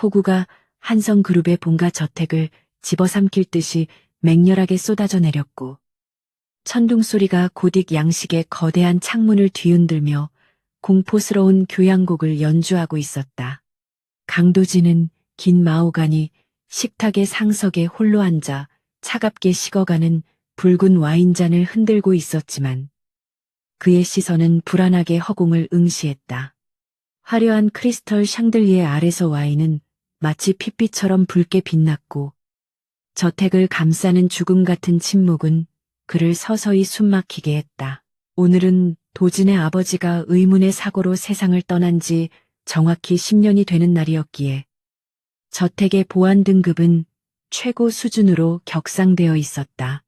폭우가 한성그룹의 본가 저택을 집어삼킬 듯이 맹렬하게 쏟아져 내렸고 천둥 소리가 고딕 양식의 거대한 창문을 뒤흔들며 공포스러운 교향곡을 연주하고 있었다. 강도진은 긴 마호가니 식탁의 상석에 홀로 앉아 차갑게 식어가는 붉은 와인잔을 흔들고 있었지만 그의 시선은 불안하게 허공을 응시했다. 화려한 크리스털 샹들리에 아래서 와인은 마치 핏빛처럼 붉게 빛났고 저택을 감싸는 죽음 같은 침묵은 그를 서서히 숨막히게 했다. 오늘은 도진의 아버지가 의문의 사고로 세상을 떠난 지 정확히 10년이 되는 날이었기에 저택의 보안 등급은 최고 수준으로 격상되어 있었다.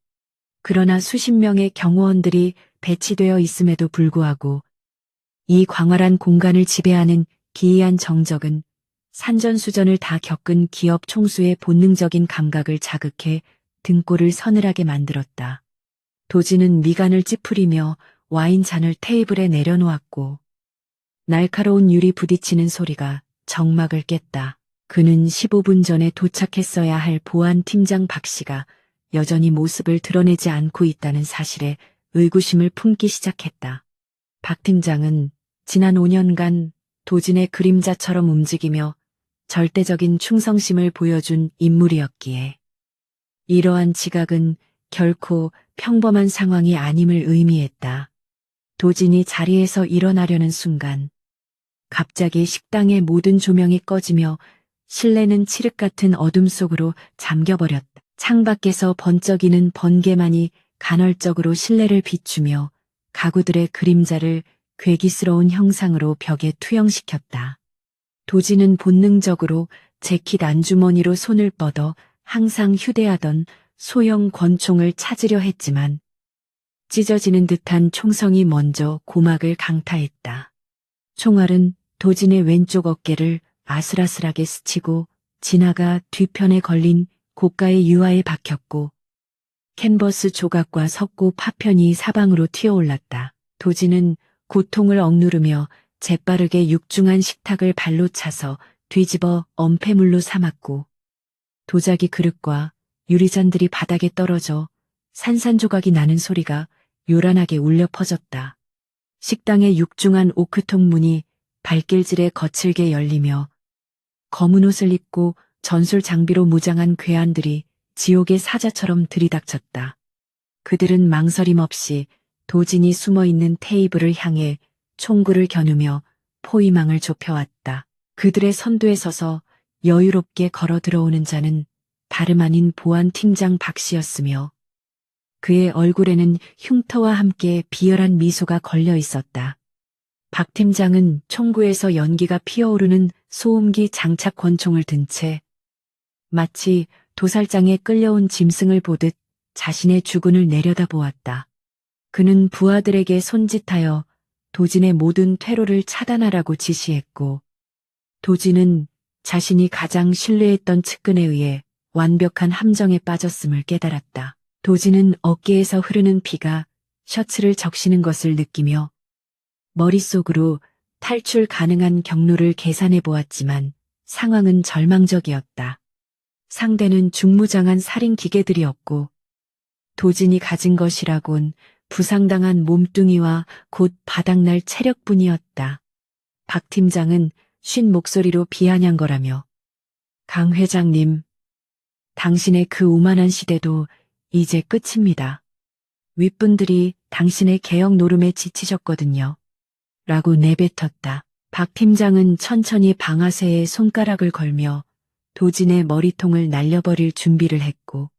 그러나 수십 명의 경호원들이 배치되어 있음에도 불구하고 이 광활한 공간을 지배하는 기이한 정적은 산전수전을 다 겪은 기업 총수의 본능적인 감각을 자극해 등골을 서늘하게 만들었다. 도진은 미간을 찌푸리며 와인잔을 테이블에 내려놓았고 날카로운 유리 부딪히는 소리가 정막을 깼다. 그는 15분 전에 도착했어야 할 보안 팀장 박 씨가 여전히 모습을 드러내지 않고 있다는 사실에 의구심을 품기 시작했다. 박 팀장은 지난 5년간 도진의 그림자처럼 움직이며 절대적인 충성심을 보여준 인물이었기에 이러한 지각은 결코 평범한 상황이 아님을 의미했다. 도진이 자리에서 일어나려는 순간 갑자기 식당의 모든 조명이 꺼지며 실내는 칠흑 같은 어둠 속으로 잠겨버렸다. 창밖에서 번쩍이는 번개만이 간헐적으로 실내를 비추며 가구들의 그림자를 괴기스러운 형상으로 벽에 투영시켰다. 도진은 본능적으로 재킷 안주머니로 손을 뻗어 항상 휴대하던 소형 권총을 찾으려 했지만 찢어지는 듯한 총성이 먼저 고막을 강타했다. 총알은 도진의 왼쪽 어깨를 아슬아슬하게 스치고 지나가 뒤편에 걸린 고가의 유화에 박혔고 캔버스 조각과 석고 파편이 사방으로 튀어올랐다. 도진은 고통을 억누르며 재빠르게 육중한 식탁을 발로 차서 뒤집어 엄폐물로 삼았고 도자기 그릇과 유리잔들이 바닥에 떨어져 산산조각이 나는 소리가 요란하게 울려 퍼졌다. 식당의 육중한 오크통 문이 발길질에 거칠게 열리며 검은 옷을 입고 전술 장비로 무장한 괴한들이 지옥의 사자처럼 들이닥쳤다. 그들은 망설임 없이 도진이 숨어있는 테이블을 향해 총구를 겨누며 포위망을 좁혀왔다. 그들의 선두에 서서 여유롭게 걸어 들어오는 자는 다름 아닌 보안 팀장 박 씨였으며 그의 얼굴에는 흉터와 함께 비열한 미소가 걸려 있었다. 박 팀장은 총구에서 연기가 피어오르는 소음기 장착 권총을 든 채 마치 도살장에 끌려온 짐승을 보듯 자신의 주군을 내려다보았다. 그는 부하들에게 손짓하여 도진의 모든 퇴로를 차단하라고 지시했고 도진은 자신이 가장 신뢰했던 측근에 의해 완벽한 함정에 빠졌음을 깨달았다. 도진은 어깨에서 흐르는 피가 셔츠를 적시는 것을 느끼며 머릿속으로 탈출 가능한 경로를 계산해 보았지만 상황은 절망적이었다. 상대는 중무장한 살인 기계들이었고 도진이 가진 것이라곤 부상당한 몸뚱이와 곧 바닥날 체력뿐이었다. 박 팀장은 쉰 목소리로 비아냥거라며 강 회장님, 당신의 그 오만한 시대도 이제 끝입니다. 윗분들이 당신의 개혁 노름에 지치셨거든요. 라고 내뱉었다. 박 팀장은 천천히 방아쇠에 손가락을 걸며 도진의 머리통을 날려버릴 준비를 했고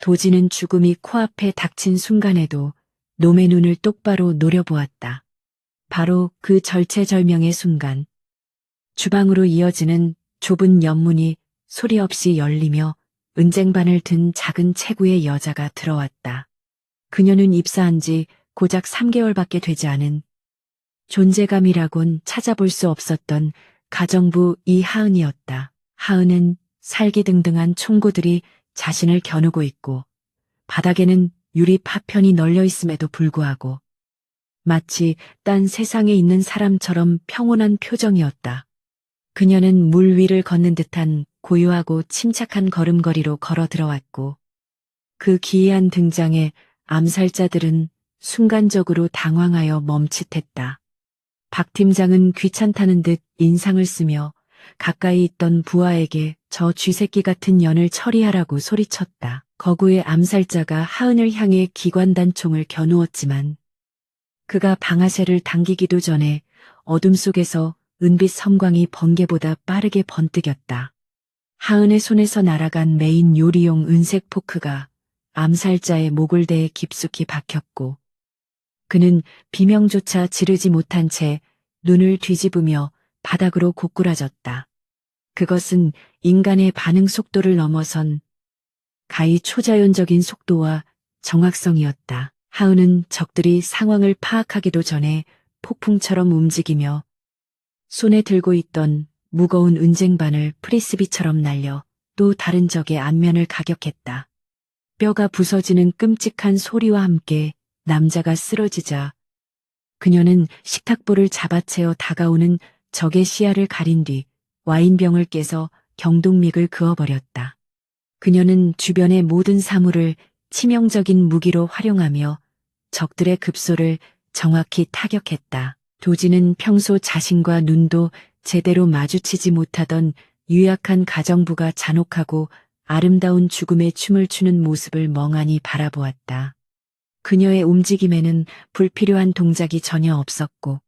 도진은 죽음이 코앞에 닥친 순간에도 놈의 눈을 똑바로 노려보았다. 바로 그 절체절명의 순간 주방으로 이어지는 좁은 연문이 소리 없이 열리며 은쟁반을 든 작은 체구의 여자가 들어왔다. 그녀는 입사한 지 고작 3개월밖에 되지 않은 존재감이라곤 찾아볼 수 없었던 가정부 이하은이었다. 하은은 살기등등한 총구들이 자신을 겨누고 있고 바닥에는 유리 파편이 널려 있음에도 불구하고 마치 딴 세상에 있는 사람처럼 평온한 표정이었다. 그녀는 물 위를 걷는 듯한 고요하고 침착한 걸음걸이로 걸어 들어왔고 그 기이한 등장에 암살자들은 순간적으로 당황하여 멈칫했다. 박 팀장은 귀찮다는 듯 인상을 쓰며 가까이 있던 부하에게 저 쥐새끼 같은 년을 처리하라고 소리쳤다. 거구의 암살자가 하은을 향해 기관단총을 겨누었지만 그가 방아쇠를 당기기도 전에 어둠 속에서 은빛 섬광이 번개보다 빠르게 번뜩였다. 하은의 손에서 날아간 메인 요리용 은색 포크가 암살자의 목을 대해 깊숙이 박혔고 그는 비명조차 지르지 못한 채 눈을 뒤집으며 바닥으로 고꾸라졌다. 그것은 인간의 반응 속도를 넘어선 가히 초자연적인 속도와 정확성이었다. 하은은 적들이 상황을 파악하기도 전에 폭풍처럼 움직이며 손에 들고 있던 무거운 은쟁반을 프리스비처럼 날려 또 다른 적의 안면을 가격했다. 뼈가 부서지는 끔찍한 소리와 함께 남자가 쓰러지자 그녀는 식탁볼을 잡아채어 다가오는 적의 시야를 가린 뒤 와인병을 깨서 경동맥을 그어버렸다. 그녀는 주변의 모든 사물을 치명적인 무기로 활용하며 적들의 급소를 정확히 타격했다. 도지는 평소 자신과 눈도 제대로 마주치지 못하던 유약한 가정부가 잔혹하고 아름다운 죽음의 춤을 추는 모습을 멍하니 바라보았다. 그녀의 움직임에는 불필요한 동작이 전혀 없었고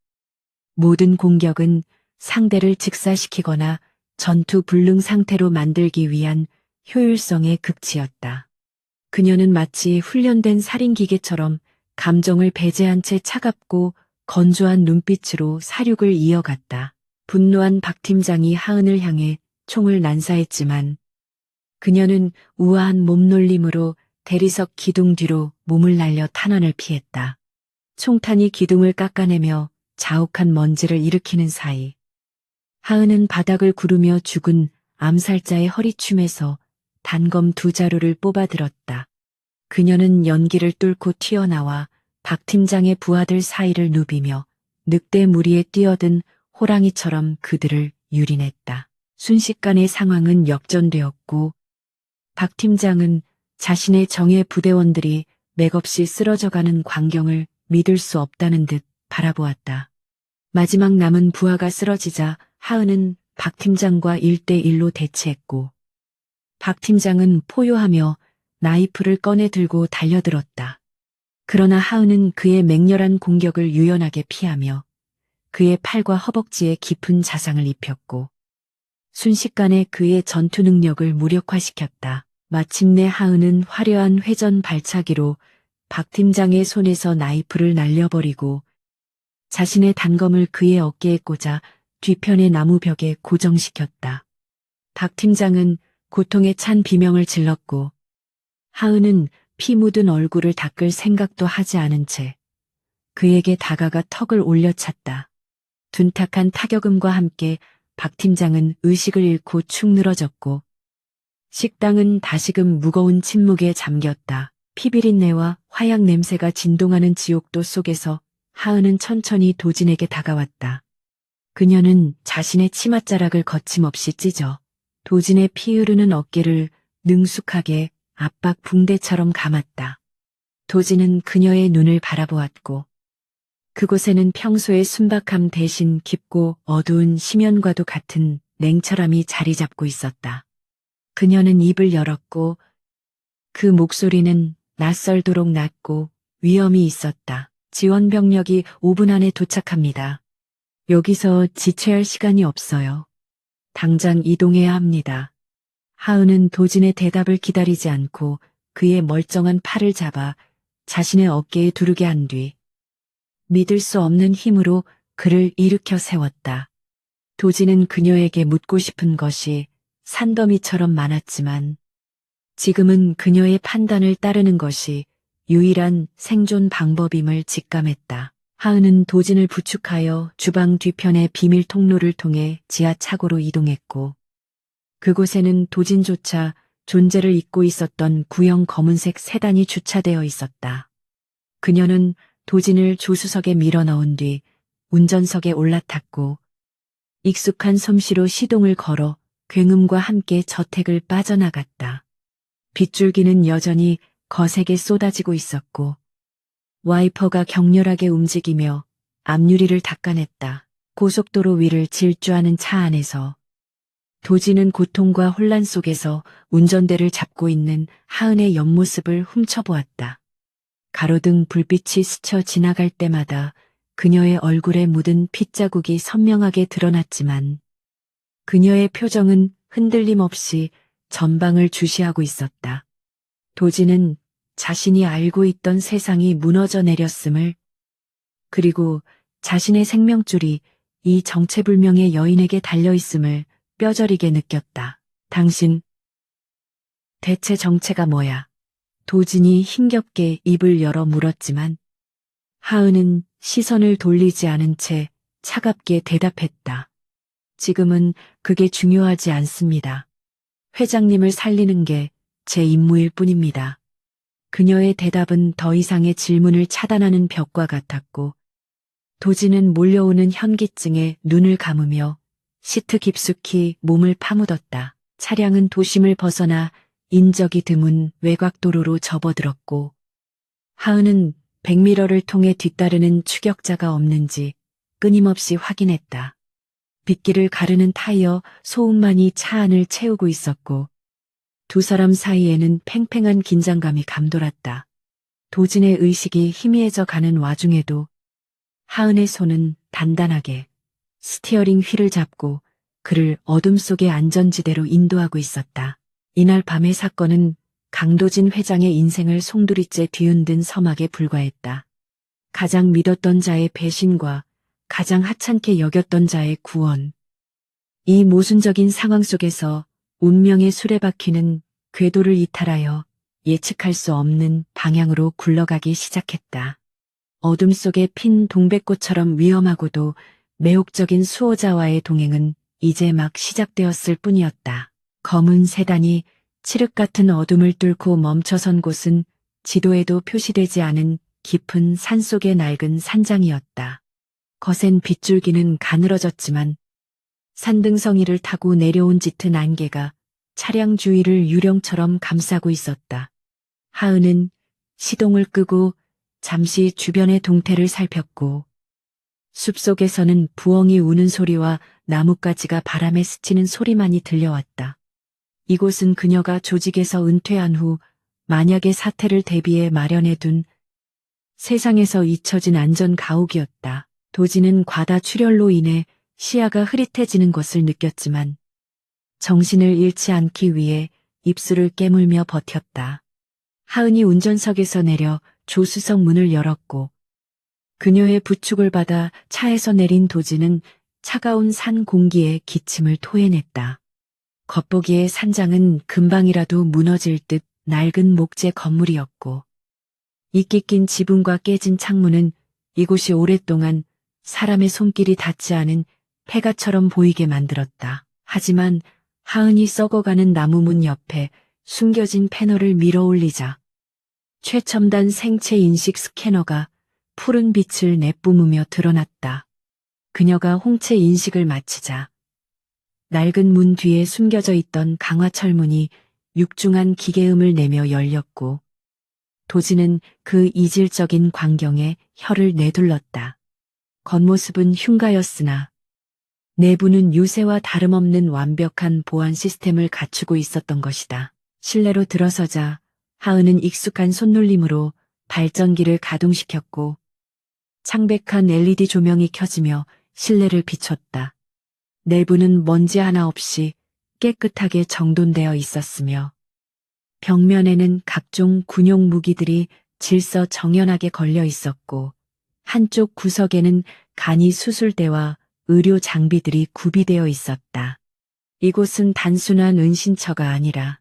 모든 공격은 상대를 직사시키거나 전투 불능 상태로 만들기 위한 효율성의 극치였다. 그녀는 마치 훈련된 살인기계처럼 감정을 배제한 채 차갑고 건조한 눈빛으로 사륙을 이어갔다. 분노한 박 팀장이 하은을 향해 총을 난사했지만 그녀는 우아한 몸놀림으로 대리석 기둥 뒤로 몸을 날려 탄환을 피했다. 총탄이 기둥을 깎아내며 자욱한 먼지를 일으키는 사이 하은은 바닥을 구르며 죽은 암살자의 허리춤에서 단검 2자루를 뽑아들었다. 그녀는 연기를 뚫고 튀어나와 박 팀장의 부하들 사이를 누비며 늑대 무리에 뛰어든 호랑이처럼 그들을 유린했다. 순식간에 상황은 역전되었고 박 팀장은 자신의 정예 부대원들이 맥없이 쓰러져가는 광경을 믿을 수 없다는 듯 바라보았다. 마지막 남은 부하가 쓰러지자 하은은 박 팀장과 1대1로 대치했고 박 팀장은 포효하며 나이프를 꺼내 들고 달려들었다. 그러나 하은은 그의 맹렬한 공격을 유연하게 피하며 그의 팔과 허벅지에 깊은 자상을 입혔고 순식간에 그의 전투 능력을 무력화시켰다. 마침내 하은은 화려한 회전 발차기로 박 팀장의 손에서 나이프를 날려버리고 자신의 단검을 그의 어깨에 꽂아 뒤편의 나무 벽에 고정시켰다. 박 팀장은 고통에 찬 비명을 질렀고 하은은 피 묻은 얼굴을 닦을 생각도 하지 않은 채 그에게 다가가 턱을 올려찼다. 둔탁한 타격음과 함께 박 팀장은 의식을 잃고 축 늘어졌고 식당은 다시금 무거운 침묵에 잠겼다. 피비린내와 화약 냄새가 진동하는 지옥도 속에서 하은은 천천히 도진에게 다가왔다. 그녀는 자신의 치맛자락을 거침없이 찢어 도진의 피 흐르는 어깨를 능숙하게 압박 붕대처럼 감았다. 도진은 그녀의 눈을 바라보았고 그곳에는 평소의 순박함 대신 깊고 어두운 심연과도 같은 냉철함이 자리 잡고 있었다. 그녀는 입을 열었고 그 목소리는 낯설도록 낮고 위험이 있었다. 지원 병력이 5분 안에 도착합니다. 여기서 지체할 시간이 없어요. 당장 이동해야 합니다. 하은은 도진의 대답을 기다리지 않고 그의 멀쩡한 팔을 잡아 자신의 어깨에 두르게 한 뒤 믿을 수 없는 힘으로 그를 일으켜 세웠다. 도진은 그녀에게 묻고 싶은 것이 산더미처럼 많았지만 지금은 그녀의 판단을 따르는 것이 유일한 생존 방법임을 직감했다. 하은은 도진을 부축하여 주방 뒤편의 비밀 통로를 통해 지하 차고로 이동했고 그곳에는 도진조차 존재를 잊고 있었던 구형 검은색 세단이 주차되어 있었다. 그녀는 도진을 조수석에 밀어 넣은 뒤 운전석에 올라탔고 익숙한 솜씨로 시동을 걸어 굉음과 함께 저택을 빠져나갔다. 빗줄기는 여전히 거세게 쏟아지고 있었고 와이퍼가 격렬하게 움직이며 앞유리를 닦아냈다. 고속도로 위를 질주하는 차 안에서 도지는 고통과 혼란 속에서 운전대를 잡고 있는 하은의 옆모습을 훔쳐보았다. 가로등 불빛이 스쳐 지나갈 때마다 그녀의 얼굴에 묻은 핏자국이 선명하게 드러났지만 그녀의 표정은 흔들림 없이 전방을 주시하고 있었다. 도지는 자신이 알고 있던 세상이 무너져 내렸음을, 그리고 자신의 생명줄이 이 정체불명의 여인에게 달려있음을 뼈저리게 느꼈다. 당신, 대체 정체가 뭐야? 도진이 힘겹게 입을 열어 물었지만 하은은 시선을 돌리지 않은 채 차갑게 대답했다. 지금은 그게 중요하지 않습니다. 회장님을 살리는 게 제 임무일 뿐입니다. 그녀의 대답은 더 이상의 질문을 차단하는 벽과 같았고 도지는 몰려오는 현기증에 눈을 감으며 시트 깊숙이 몸을 파묻었다. 차량은 도심을 벗어나 인적이 드문 외곽도로로 접어들었고 하은은 백미러를 통해 뒤따르는 추격자가 없는지 끊임없이 확인했다. 빗길을 가르는 타이어 소음만이 차 안을 채우고 있었고 두 사람 사이에는 팽팽한 긴장감이 감돌았다. 도진의 의식이 희미해져 가는 와중에도 하은의 손은 단단하게 스티어링 휠을 잡고 그를 어둠 속의 안전지대로 인도하고 있었다. 이날 밤의 사건은 강도진 회장의 인생을 송두리째 뒤흔든 서막에 불과했다. 가장 믿었던 자의 배신과 가장 하찮게 여겼던 자의 구원. 이 모순적인 상황 속에서 운명의 수레바퀴는 궤도를 이탈하여 예측할 수 없는 방향으로 굴러가기 시작했다. 어둠 속에 핀 동백꽃처럼 위험하고도 매혹적인 수호자와의 동행은 이제 막 시작되었을 뿐이었다. 검은 세단이 칠흑 같은 어둠을 뚫고 멈춰선 곳은 지도에도 표시되지 않은 깊은 산속의 낡은 산장이었다. 거센 빗줄기는 가늘어졌지만 산등성이를 타고 내려온 짙은 안개가 차량 주위를 유령처럼 감싸고 있었다. 하은은 시동을 끄고 잠시 주변의 동태를 살폈고 숲속에서는 부엉이 우는 소리와 나뭇가지가 바람에 스치는 소리만이 들려왔다. 이곳은 그녀가 조직에서 은퇴한 후 만약의 사태를 대비해 마련해둔 세상에서 잊혀진 안전 가옥이었다. 도지는 과다 출혈로 인해 시야가 흐릿해지는 것을 느꼈지만 정신을 잃지 않기 위해 입술을 깨물며 버텼다. 하은이 운전석에서 내려 조수석 문을 열었고 그녀의 부축을 받아 차에서 내린 도지는 차가운 산 공기에 기침을 토해냈다. 겉보기에 산장은 금방이라도 무너질 듯 낡은 목재 건물이었고 이끼 낀 지붕과 깨진 창문은 이곳이 오랫동안 사람의 손길이 닿지 않은 폐가처럼 보이게 만들었다. 하지만 하은이 썩어가는 나무문 옆에 숨겨진 패널을 밀어올리자 최첨단 생체 인식 스캐너가 푸른 빛을 내뿜으며 드러났다. 그녀가 홍채 인식을 마치자 낡은 문 뒤에 숨겨져 있던 강화철문이 육중한 기계음을 내며 열렸고 도지는 그 이질적인 광경에 혀를 내둘렀다. 겉모습은 흉가였으나 내부는 요새와 다름없는 완벽한 보안 시스템을 갖추고 있었던 것이다. 실내로 들어서자 하은은 익숙한 손놀림으로 발전기를 가동시켰고 창백한 LED 조명이 켜지며 실내를 비췄다. 내부는 먼지 하나 없이 깨끗하게 정돈되어 있었으며 벽면에는 각종 군용 무기들이 질서 정연하게 걸려 있었고 한쪽 구석에는 간이 수술대와 의료 장비들이 구비되어 있었다. 이곳은 단순한 은신처가 아니라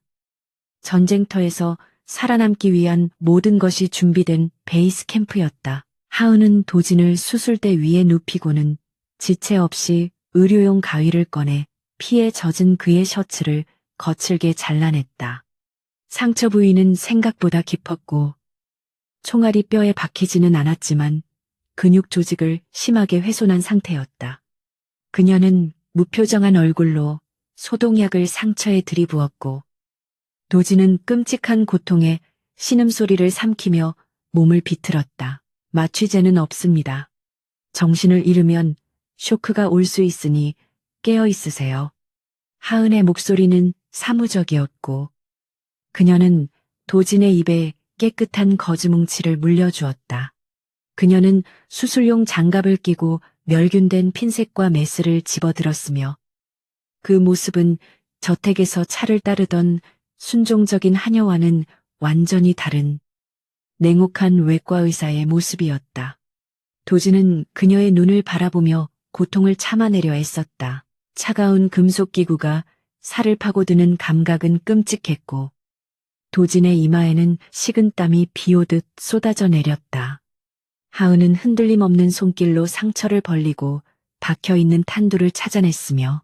전쟁터에서 살아남기 위한 모든 것이 준비된 베이스 캠프였다. 하은은 도진을 수술대 위에 눕히고는 지체 없이 의료용 가위를 꺼내 피에 젖은 그의 셔츠를 거칠게 잘라냈다. 상처 부위는 생각보다 깊었고 총알이 뼈에 박히지는 않았지만 근육 조직을 심하게 훼손한 상태였다. 그녀는 무표정한 얼굴로 소독약을 상처에 들이부었고 도지는 끔찍한 고통에 신음소리를 삼키며 몸을 비틀었다. 마취제는 없습니다. 정신을 잃으면 쇼크가 올 수 있으니 깨어 있으세요. 하은의 목소리는 사무적이었고 그녀는 도진의 입에 깨끗한 거즈뭉치를 물려주었다. 그녀는 수술용 장갑을 끼고 멸균된 핀셋과 메스를 집어들었으며 그 모습은 저택에서 차를 따르던 순종적인 하녀와는 완전히 다른 냉혹한 외과 의사의 모습이었다. 도진은 그녀의 눈을 바라보며 고통을 참아내려 애썼다. 차가운 금속 기구가 살을 파고드는 감각은 끔찍했고 도진의 이마에는 식은땀이 비오듯 쏟아져 내렸다. 하은은 흔들림 없는 손길로 상처를 벌리고 박혀있는 탄두를 찾아냈으며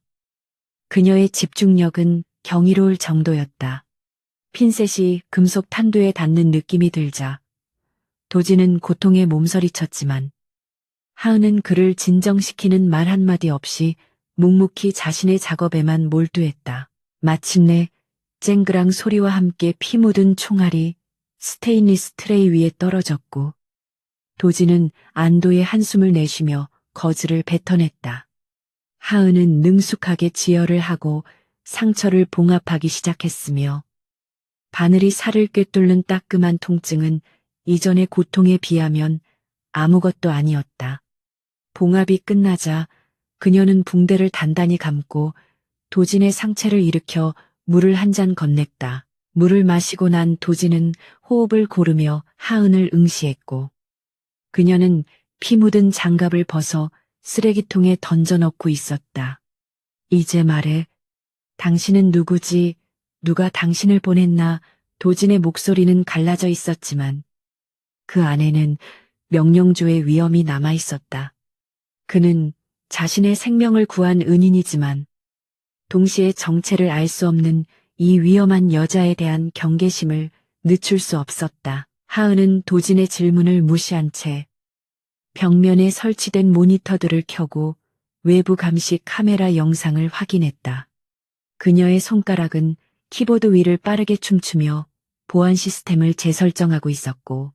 그녀의 집중력은 경이로울 정도였다. 핀셋이 금속 탄두에 닿는 느낌이 들자 도진은 고통에 몸서리쳤지만 하은은 그를 진정시키는 말 한마디 없이 묵묵히 자신의 작업에만 몰두했다. 마침내 쨍그랑 소리와 함께 피 묻은 총알이 스테인리스 트레이 위에 떨어졌고 도진은 안도의 한숨을 내쉬며 거즈를 뱉어냈다. 하은은 능숙하게 지혈을 하고 상처를 봉합하기 시작했으며 바늘이 살을 꿰뚫는 따끔한 통증은 이전의 고통에 비하면 아무것도 아니었다. 봉합이 끝나자 그녀는 붕대를 단단히 감고 도진의 상체를 일으켜 물을 한 잔 건넸다. 물을 마시고 난 도진은 호흡을 고르며 하은을 응시했고 그녀는 피 묻은 장갑을 벗어 쓰레기통에 던져넣고 있었다. 이제 말해. 당신은 누구지? 누가 당신을 보냈나? 도진의 목소리는 갈라져 있었지만 그 안에는 명령조의 위험이 남아 있었다. 그는 자신의 생명을 구한 은인이지만 동시에 정체를 알 수 없는 이 위험한 여자에 대한 경계심을 늦출 수 없었다. 하은은 도진의 질문을 무시한 채 벽면에 설치된 모니터들을 켜고 외부 감시 카메라 영상을 확인했다. 그녀의 손가락은 키보드 위를 빠르게 춤추며 보안 시스템을 재설정하고 있었고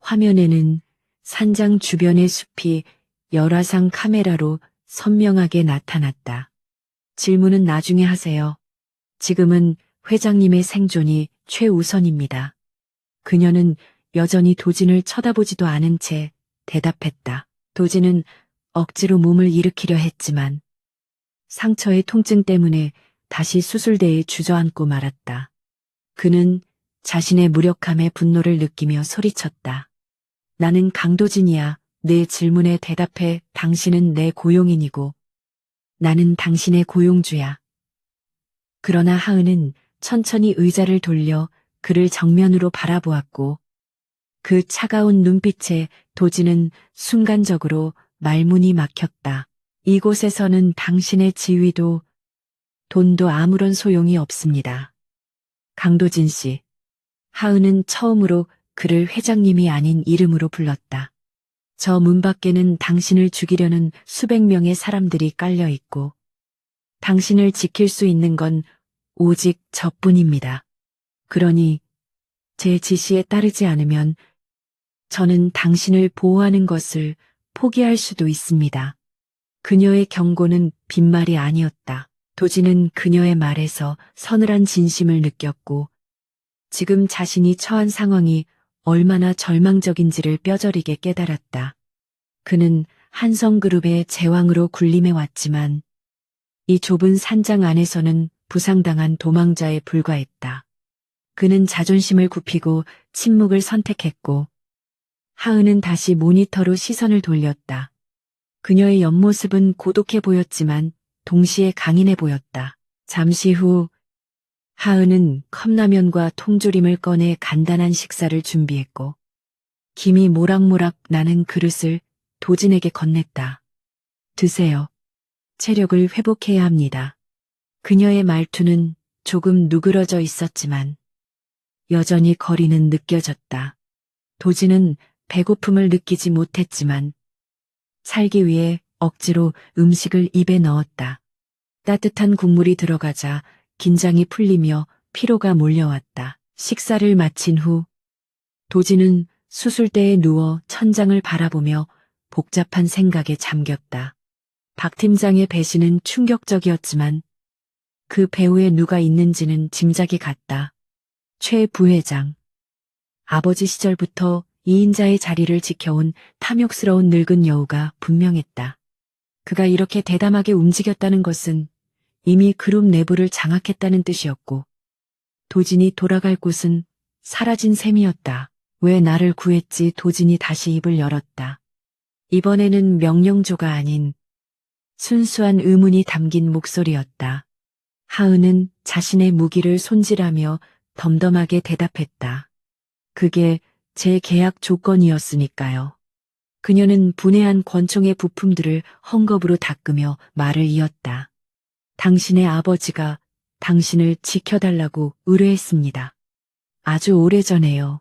화면에는 산장 주변의 숲이 열화상 카메라로 선명하게 나타났다. 질문은 나중에 하세요. 지금은 회장님의 생존이 최우선입니다. 그녀는 여전히 도진을 쳐다보지도 않은 채 대답했다. 도진은 억지로 몸을 일으키려 했지만 상처의 통증 때문에 다시 수술대에 주저앉고 말았다. 그는 자신의 무력함에 분노를 느끼며 소리쳤다. 나는 강도진이야. 내 질문에 대답해. 당신은 내 고용인이고 나는 당신의 고용주야. 그러나 하은은 천천히 의자를 돌려 그를 정면으로 바라보았고 그 차가운 눈빛에 도진은 순간적으로 말문이 막혔다. 이곳에서는 당신의 지위도 돈도 아무런 소용이 없습니다. 강도진 씨. 하은은 처음으로 그를 회장님이 아닌 이름으로 불렀다. 저 문 밖에는 당신을 죽이려는 수백 명의 사람들이 깔려 있고 당신을 지킬 수 있는 건 오직 저뿐입니다. 그러니 제 지시에 따르지 않으면 저는 당신을 보호하는 것을 포기할 수도 있습니다. 그녀의 경고는 빈말이 아니었다. 도진은 그녀의 말에서 서늘한 진심을 느꼈고 지금 자신이 처한 상황이 얼마나 절망적인지를 뼈저리게 깨달았다. 그는 한성그룹의 제왕으로 군림해 왔지만 이 좁은 산장 안에서는 부상당한 도망자에 불과했다. 그는 자존심을 굽히고 침묵을 선택했고 하은은 다시 모니터로 시선을 돌렸다. 그녀의 옆모습은 고독해 보였지만 동시에 강인해 보였다. 잠시 후 하은은 컵라면과 통조림을 꺼내 간단한 식사를 준비했고 김이 모락모락 나는 그릇을 도진에게 건넸다. 드세요. 체력을 회복해야 합니다. 그녀의 말투는 조금 누그러져 있었지만 여전히 거리는 느껴졌다. 도진은 배고픔을 느끼지 못했지만 살기 위해 억지로 음식을 입에 넣었다. 따뜻한 국물이 들어가자 긴장이 풀리며 피로가 몰려왔다. 식사를 마친 후 도진은 수술대에 누워 천장을 바라보며 복잡한 생각에 잠겼다. 박 팀장의 배신은 충격적이었지만 그 배후에 누가 있는지는 짐작이 갔다. 최 부회장. 아버지 시절부터 이인자의 자리를 지켜온 탐욕스러운 늙은 여우가 분명했다. 그가 이렇게 대담하게 움직였다는 것은 이미 그룹 내부를 장악했다는 뜻이었고 도진이 돌아갈 곳은 사라진 셈이었다. 왜 나를 구했지? 도진이 다시 입을 열었다. 이번에는 명령조가 아닌 순수한 의문이 담긴 목소리였다. 하은은 자신의 무기를 손질하며 덤덤하게 대답했다. 그게 제 계약 조건이었으니까요. 그녀는 분해한 권총의 부품들을 헝겊으로 닦으며 말을 이었다. 당신의 아버지가 당신을 지켜달라고 의뢰했습니다. 아주 오래전에요.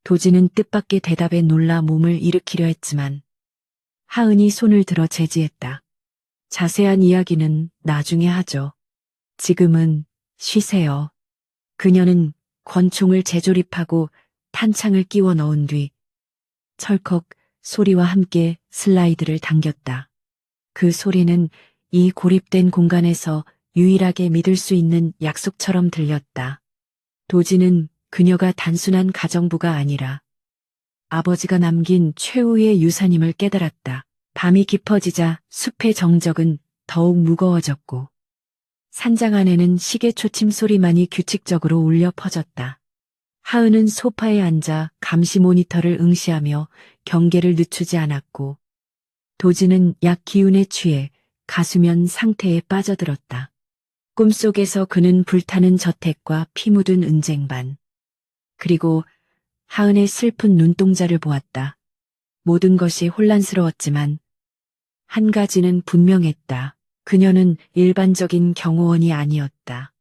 도진은 뜻밖의 대답에 놀라 몸을 일으키려 했지만 하은이 손을 들어 제지했다. 자세한 이야기는 나중에 하죠. 지금은 쉬세요. 그녀는 권총을 재조립하고 탄창을 끼워 넣은 뒤 철컥 소리와 함께 슬라이드를 당겼다. 그 소리는 이 고립된 공간에서 유일하게 믿을 수 있는 약속처럼 들렸다. 도진은 그녀가 단순한 가정부가 아니라 아버지가 남긴 최후의 유산임을 깨달았다. 밤이 깊어지자 숲의 정적은 더욱 무거워졌고 산장 안에는 시계 초침 소리만이 규칙적으로 울려 퍼졌다. 하은은 소파에 앉아 감시 모니터를 응시하며 경계를 늦추지 않았고 도진은 약 기운에 취해 가수면 상태에 빠져들었다. 꿈속에서 그는 불타는 저택과 피 묻은 은쟁반 그리고 하은의 슬픈 눈동자를 보았다. 모든 것이 혼란스러웠지만 한 가지는 분명했다. 그녀는 일반적인 경호원이 아니었다.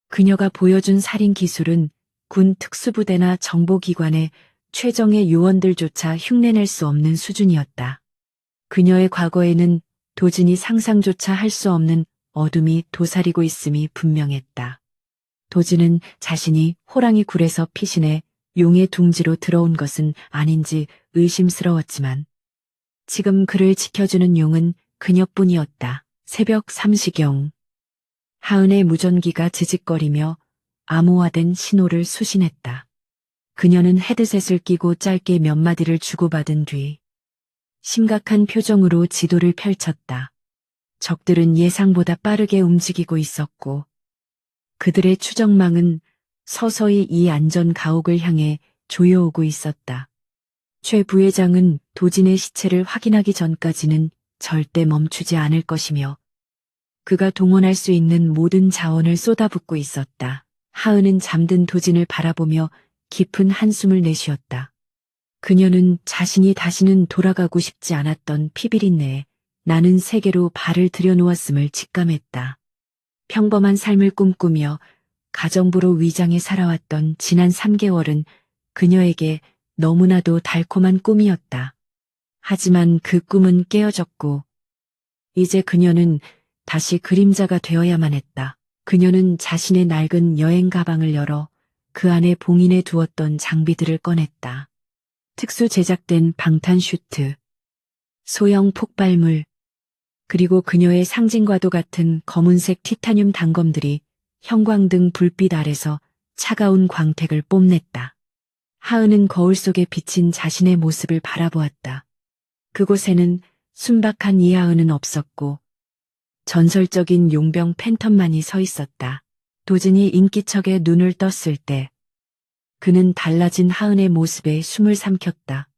그녀가 보여준 살인 기술은 군 특수부대나 정보기관의 최정예 요원들조차 흉내낼 수 없는 수준이었다. 그녀의 과거에는 도진이 상상조차 할 수 없는 어둠이 도사리고 있음이 분명했다. 도진은 자신이 호랑이 굴에서 피신해 용의 둥지로 들어온 것은 아닌지 의심스러웠지만 지금 그를 지켜주는 용은 그녀뿐이었다. 새벽 3시경 하은의 무전기가 지직거리며 암호화된 신호를 수신했다. 그녀는 헤드셋을 끼고 짧게 몇 마디를 주고받은 뒤 심각한 표정으로 지도를 펼쳤다. 적들은 예상보다 빠르게 움직이고 있었고 그들의 추적망은 서서히 이 안전 가옥을 향해 조여오고 있었다. 최 부회장은 도진의 시체를 확인하기 전까지는 절대 멈추지 않을 것이며 그가 동원할 수 있는 모든 자원을 쏟아붓고 있었다. 하은은 잠든 도진을 바라보며 깊은 한숨을 내쉬었다. 그녀는 자신이 다시는 돌아가고 싶지 않았던 피비린내에 나는 세계로 발을 들여놓았음을 직감했다. 평범한 삶을 꿈꾸며 가정부로 위장해 살아왔던 지난 3개월은 그녀에게 너무나도 달콤한 꿈이었다. 하지만 그 꿈은 깨어졌고 이제 그녀는 다시 그림자가 되어야만 했다. 그녀는 자신의 낡은 여행 가방을 열어 그 안에 봉인해 두었던 장비들을 꺼냈다. 특수 제작된 방탄 슈트, 소형 폭발물, 그리고 그녀의 상징과도 같은 검은색 티타늄 단검들이 형광등 불빛 아래서 차가운 광택을 뽐냈다. 하은은 거울 속에 비친 자신의 모습을 바라보았다. 그곳에는 순박한 이하은은 없었고 전설적인 용병 팬텀만이 서 있었다. 도진이 인기척에 눈을 떴을 때 그는 달라진 하은의 모습에 숨을 삼켰다.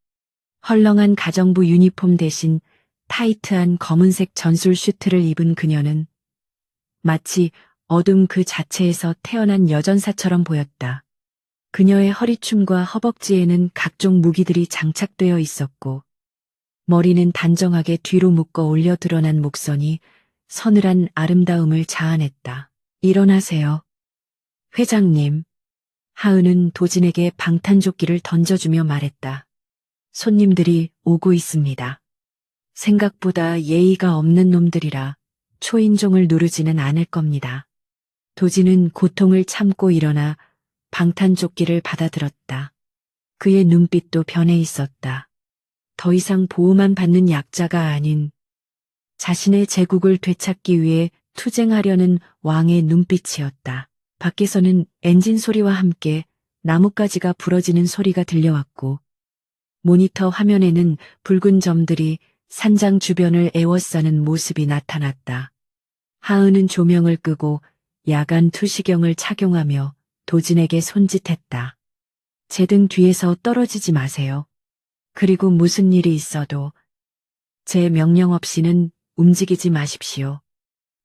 헐렁한 가정부 유니폼 대신 타이트한 검은색 전술 슈트를 입은 그녀는 마치 어둠 그 자체에서 태어난 여전사처럼 보였다. 그녀의 허리춤과 허벅지에는 각종 무기들이 장착되어 있었고 머리는 단정하게 뒤로 묶어 올려 드러난 목선이 서늘한 아름다움을 자아냈다. 일어나세요. 회장님. 하은은 도진에게 방탄조끼를 던져주며 말했다. 손님들이 오고 있습니다. 생각보다 예의가 없는 놈들이라 초인종을 누르지는 않을 겁니다. 도진은 고통을 참고 일어나 방탄조끼를 받아들었다. 그의 눈빛도 변해 있었다. 더 이상 보호만 받는 약자가 아닌 자신의 제국을 되찾기 위해 투쟁하려는 왕의 눈빛이었다. 밖에서는 엔진 소리와 함께 나뭇가지가 부러지는 소리가 들려왔고 모니터 화면에는 붉은 점들이 산장 주변을 에워싸는 모습이 나타났다. 하은은 조명을 끄고 야간 투시경을 착용하며 도진에게 손짓했다. 제 등 뒤에서 떨어지지 마세요. 그리고 무슨 일이 있어도 제 명령 없이는 움직이지 마십시오.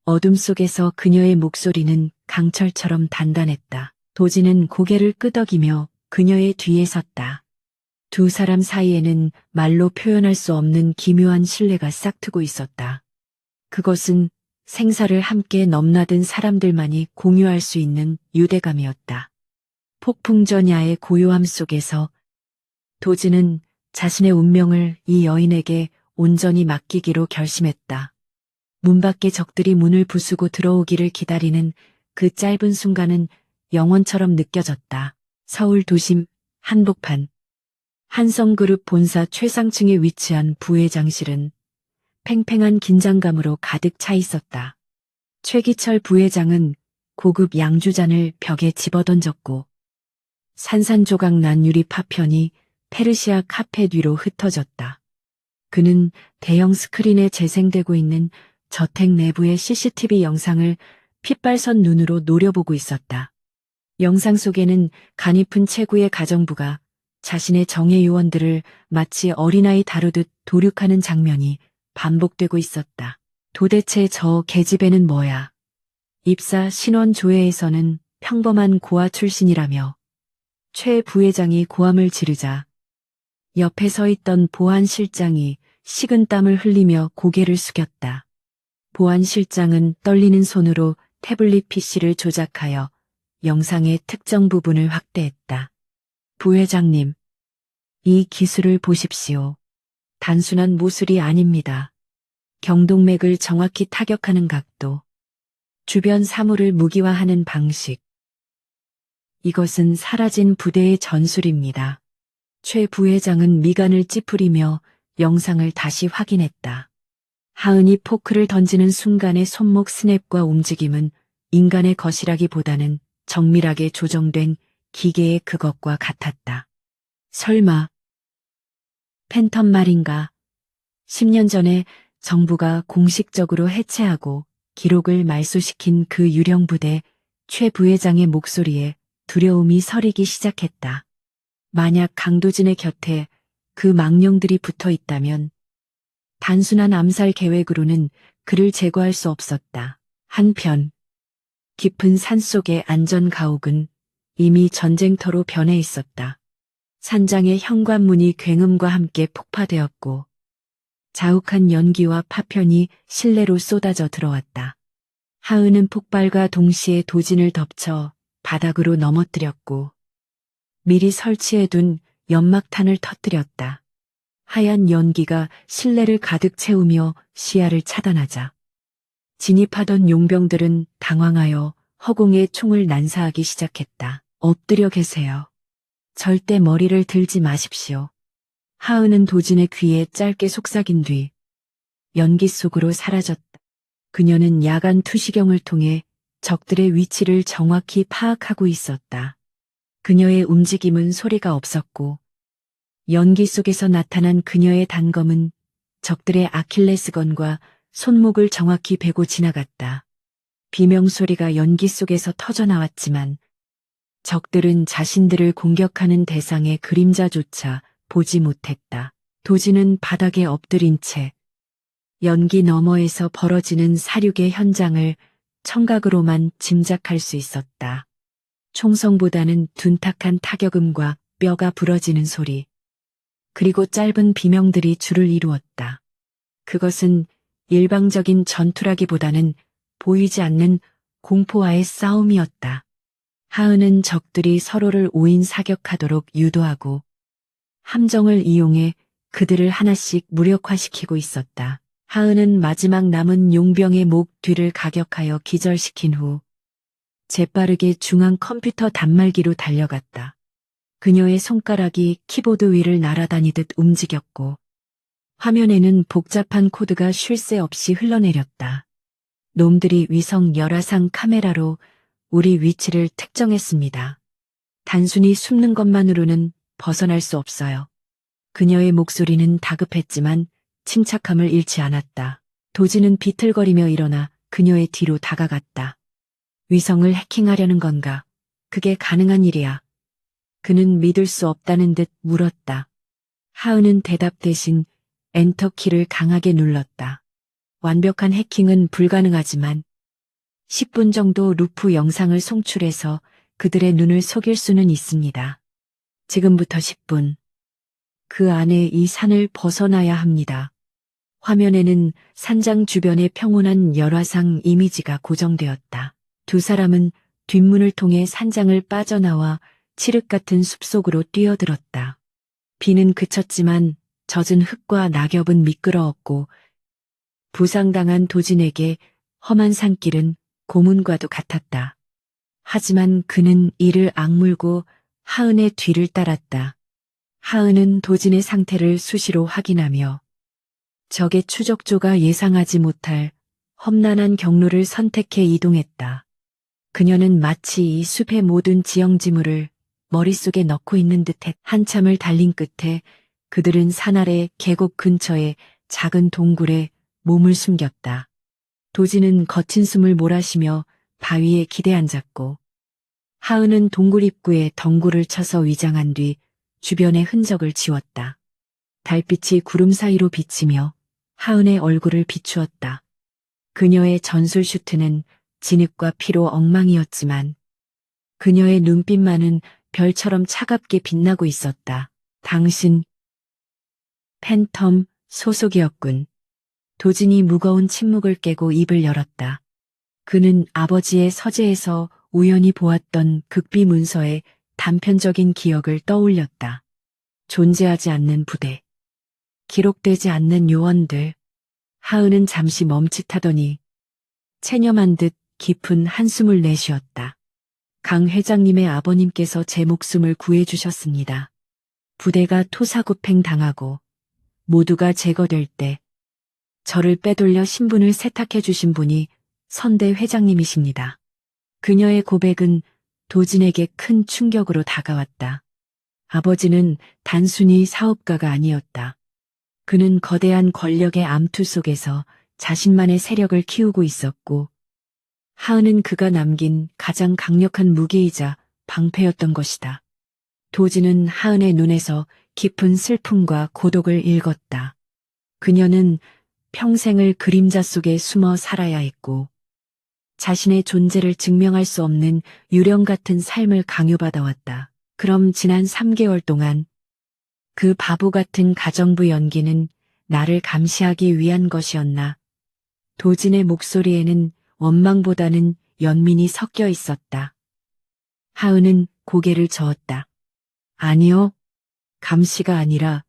어둠 속에서 그녀의 목소리는 강철처럼 단단했다. 도진은 고개를 끄덕이며 그녀의 뒤에 섰다. 두 사람 사이에는 말로 표현할 수 없는 기묘한 신뢰가 싹트고 있었다. 그것은 생사를 함께 넘나든 사람들만이 공유할 수 있는 유대감이었다. 폭풍전야의 고요함 속에서 도진은 자신의 운명을 이 여인에게 온전히 맡기기로 결심했다. 문 밖에 적들이 문을 부수고 들어오기를 기다리는 그 짧은 순간은 영원처럼 느껴졌다. 서울 도심 한복판. 한성그룹 본사 최상층에 위치한 부회장실은 팽팽한 긴장감으로 가득 차 있었다. 최기철 부회장은 고급 양주잔을 벽에 집어던졌고 산산조각 난 유리 파편이 페르시아 카펫 위로 흩어졌다. 그는 대형 스크린에 재생되고 있는 저택 내부의 CCTV 영상을 핏발선 눈으로 노려보고 있었다. 영상 속에는 가냘픈 최고의 가정부가 자신의 정예 요원들을 마치 어린아이 다루듯 도륙하는 장면이 반복되고 있었다. 도대체 저 계집애는 뭐야? 입사 신원 조회에서는 평범한 고아 출신이라며 최 부회장이 고함을 지르자 옆에 서 있던 보안실장이 식은땀을 흘리며 고개를 숙였다. 보안실장은 떨리는 손으로 태블릿 PC를 조작하여 영상의 특정 부분을 확대했다. 부회장님, 이 기술을 보십시오. 단순한 모술이 아닙니다. 경동맥을 정확히 타격하는 각도, 주변 사물을 무기화하는 방식. 이것은 사라진 부대의 전술입니다. 최 부회장은 미간을 찌푸리며 영상을 다시 확인했다. 하은이 포크를 던지는 순간의 손목 스냅과 움직임은 인간의 것이라기보다는 정밀하게 조정된 기계의 그것과 같았다. 설마 팬텀 말인가? 10년 전에 정부가 공식적으로 해체하고 기록을 말소시킨 그 유령 부대 최 부회장의 목소리에 두려움이 서리기 시작했다. 만약 강도진의 곁에 그 망령들이 붙어 있다면 단순한 암살 계획으로는 그를 제거할 수 없었다. 한편 깊은 산속의 안전가옥은 이미 전쟁터로 변해 있었다. 산장의 현관문이 굉음과 함께 폭파되었고 자욱한 연기와 파편이 실내로 쏟아져 들어왔다. 하은은 폭발과 동시에 도진을 덮쳐 바닥으로 넘어뜨렸고 미리 설치해둔 연막탄을 터뜨렸다. 하얀 연기가 실내를 가득 채우며 시야를 차단하자 진입하던 용병들은 당황하여 허공에 총을 난사하기 시작했다. 엎드려 계세요. 절대 머리를 들지 마십시오. 하은은 도진의 귀에 짧게 속삭인 뒤 연기 속으로 사라졌다. 그녀는 야간 투시경을 통해 적들의 위치를 정확히 파악하고 있었다. 그녀의 움직임은 소리가 없었고 연기 속에서 나타난 그녀의 단검은 적들의 아킬레스건과 손목을 정확히 베고 지나갔다. 비명소리가 연기 속에서 터져나왔지만 적들은 자신들을 공격하는 대상의 그림자조차 보지 못했다. 도진은 바닥에 엎드린 채 연기 너머에서 벌어지는 사륙의 현장을 청각으로만 짐작할 수 있었다. 총성보다는 둔탁한 타격음과 뼈가 부러지는 소리, 그리고 짧은 비명들이 줄을 이루었다. 그것은 일방적인 전투라기보다는 보이지 않는 공포와의 싸움이었다. 하은은 적들이 서로를 오인 사격하도록 유도하고 함정을 이용해 그들을 하나씩 무력화시키고 있었다. 하은은 마지막 남은 용병의 목 뒤를 가격하여 기절시킨 후 재빠르게 중앙 컴퓨터 단말기로 달려갔다. 그녀의 손가락이 키보드 위를 날아다니듯 움직였고 화면에는 복잡한 코드가 쉴 새 없이 흘러내렸다. 놈들이 위성 열화상 카메라로 우리 위치를 특정했습니다. 단순히 숨는 것만으로는 벗어날 수 없어요. 그녀의 목소리는 다급했지만 침착함을 잃지 않았다. 도지는 비틀거리며 일어나 그녀의 뒤로 다가갔다. 위성을 해킹하려는 건가? 그게 가능한 일이야. 그는 믿을 수 없다는 듯 물었다. 하은은 대답 대신 엔터키를 강하게 눌렀다. 완벽한 해킹은 불가능하지만 10분 정도 루프 영상을 송출해서 그들의 눈을 속일 수는 있습니다. 지금부터 10분. 그 안에 이 산을 벗어나야 합니다. 화면에는 산장 주변의 평온한 열화상 이미지가 고정되었다. 두 사람은 뒷문을 통해 산장을 빠져나와 칠흑 같은 숲속으로 뛰어들었다. 비는 그쳤지만 젖은 흙과 낙엽은 미끄러웠고 부상당한 도진에게 험한 산길은 고문과도 같았다. 하지만 그는 이를 악물고 하은의 뒤를 따랐다. 하은은 도진의 상태를 수시로 확인하며 적의 추적조가 예상하지 못할 험난한 경로를 선택해 이동했다. 그녀는 마치 이 숲의 모든 지형지물을 머릿속에 넣고 있는 듯해 한참을 달린 끝에 그들은 산 아래 계곡 근처의 작은 동굴에 몸을 숨겼다. 도지는 거친 숨을 몰아쉬며 바위에 기대앉았고 하은은 동굴 입구에 덩굴을 쳐서 위장한 뒤 주변의 흔적을 지웠다. 달빛이 구름 사이로 비치며 하은의 얼굴을 비추었다. 그녀의 전술 슈트는 진흙과 피로 엉망이었지만 그녀의 눈빛만은 별처럼 차갑게 빛나고 있었다. 당신 팬텀 소속이었군. 도진이 무거운 침묵을 깨고 입을 열었다. 그는 아버지의 서재에서 우연히 보았던 극비 문서의 단편적인 기억을 떠올렸다. 존재하지 않는 부대. 기록되지 않는 요원들. 하은은 잠시 멈칫하더니 체념한 듯 깊은 한숨을 내쉬었다. 강 회장님의 아버님께서 제 목숨을 구해주셨습니다. 부대가 토사구팽 당하고 모두가 제거될 때 저를 빼돌려 신분을 세탁해 주신 분이 선대 회장님이십니다. 그녀의 고백은 도진에게 큰 충격으로 다가왔다. 아버지는 단순히 사업가가 아니었다. 그는 거대한 권력의 암투 속에서 자신만의 세력을 키우고 있었고 하은은 그가 남긴 가장 강력한 무기이자 방패였던 것이다. 도진은 하은의 눈에서 깊은 슬픔과 고독을 읽었다. 그녀는 평생을 그림자 속에 숨어 살아야 했고 자신의 존재를 증명할 수 없는 유령 같은 삶을 강요받아왔다. 그럼 지난 3개월 동안 그 바보 같은 가정부 연기는 나를 감시하기 위한 것이었나? 도진의 목소리에는 원망보다는 연민이 섞여 있었다. 하은은 고개를 저었다. 아니요. 감시가 아니라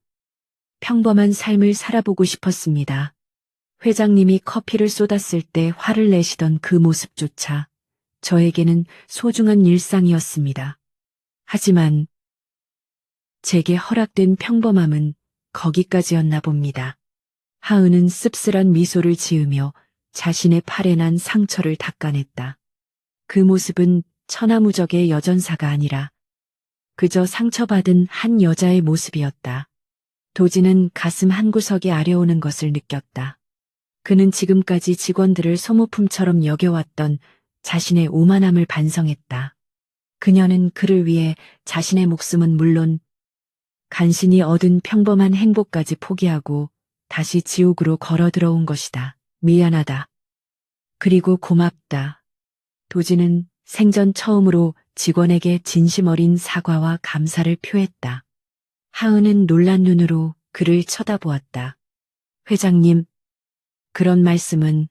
평범한 삶을 살아보고 싶었습니다. 회장님이 커피를 쏟았을 때 화를 내시던 그 모습조차 저에게는 소중한 일상이었습니다. 하지만 제게 허락된 평범함은 거기까지였나 봅니다. 하은은 씁쓸한 미소를 지으며 자신의 팔에 난 상처를 닦아냈다. 그 모습은 천하무적의 여전사가 아니라 그저 상처받은 한 여자의 모습이었다. 도진은 가슴 한구석이 아려오는 것을 느꼈다. 그는 지금까지 직원들을 소모품처럼 여겨왔던 자신의 오만함을 반성했다. 그녀는 그를 위해 자신의 목숨은 물론 간신히 얻은 평범한 행복까지 포기하고 다시 지옥으로 걸어 들어온 것이다. 미안하다. 그리고 고맙다. 도진은 생전 처음으로 직원에게 진심 어린 사과와 감사를 표했다. 하은은 놀란 눈으로 그를 쳐다보았다. 회장님, 그런 말씀은...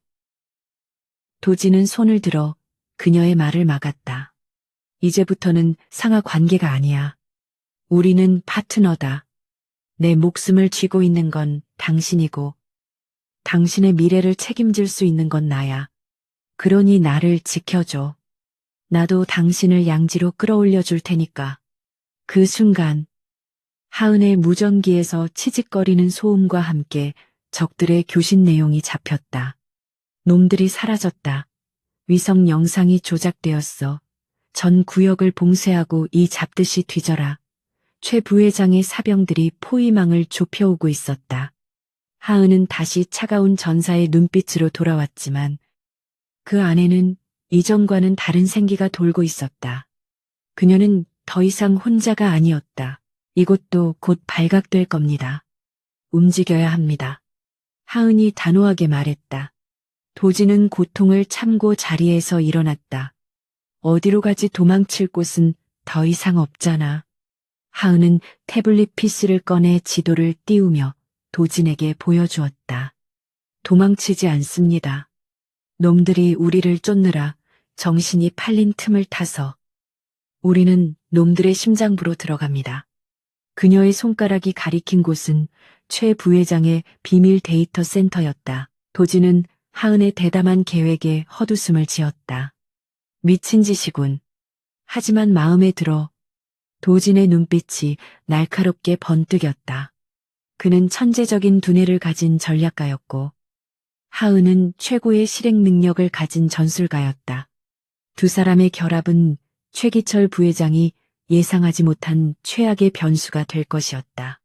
도진은 손을 들어 그녀의 말을 막았다. 이제부터는 상하 관계가 아니야. 우리는 파트너다. 내 목숨을 쥐고 있는 건 당신이고 당신의 미래를 책임질 수 있는 건 나야. 그러니 나를 지켜줘. 나도 당신을 양지로 끌어올려 줄 테니까. 그 순간 하은의 무전기에서 치직거리는 소음과 함께 적들의 교신 내용이 잡혔다. 놈들이 사라졌다. 위성 영상이 조작되었어. 전 구역을 봉쇄하고 이 잡듯이 뒤져라. 최 부회장의 사병들이 포위망을 좁혀오고 있었다. 하은은 다시 차가운 전사의 눈빛으로 돌아왔지만 그 안에는 이전과는 다른 생기가 돌고 있었다. 그녀는 더 이상 혼자가 아니었다. 이곳도 곧 발각될 겁니다. 움직여야 합니다. 하은이 단호하게 말했다. 도지는 고통을 참고 자리에서 일어났다. 어디로 가지 도망칠 곳은 더 이상 없잖아. 하은은 태블릿 PC를 꺼내 지도를 띄우며 도진에게 보여주었다. 도망치지 않습니다. 놈들이 우리를 쫓느라 정신이 팔린 틈을 타서 우리는 놈들의 심장부로 들어갑니다. 그녀의 손가락이 가리킨 곳은 최 부회장의 비밀 데이터 센터였다. 도진은 하은의 대담한 계획에 헛웃음을 지었다. 미친 짓이군. 하지만 마음에 들어. 도진의 눈빛이 날카롭게 번뜩였다. 그는 천재적인 두뇌를 가진 전략가였고 하은은 최고의 실행 능력을 가진 전술가였다. 두 사람의 결합은 최기철 부회장이 예상하지 못한 최악의 변수가 될 것이었다.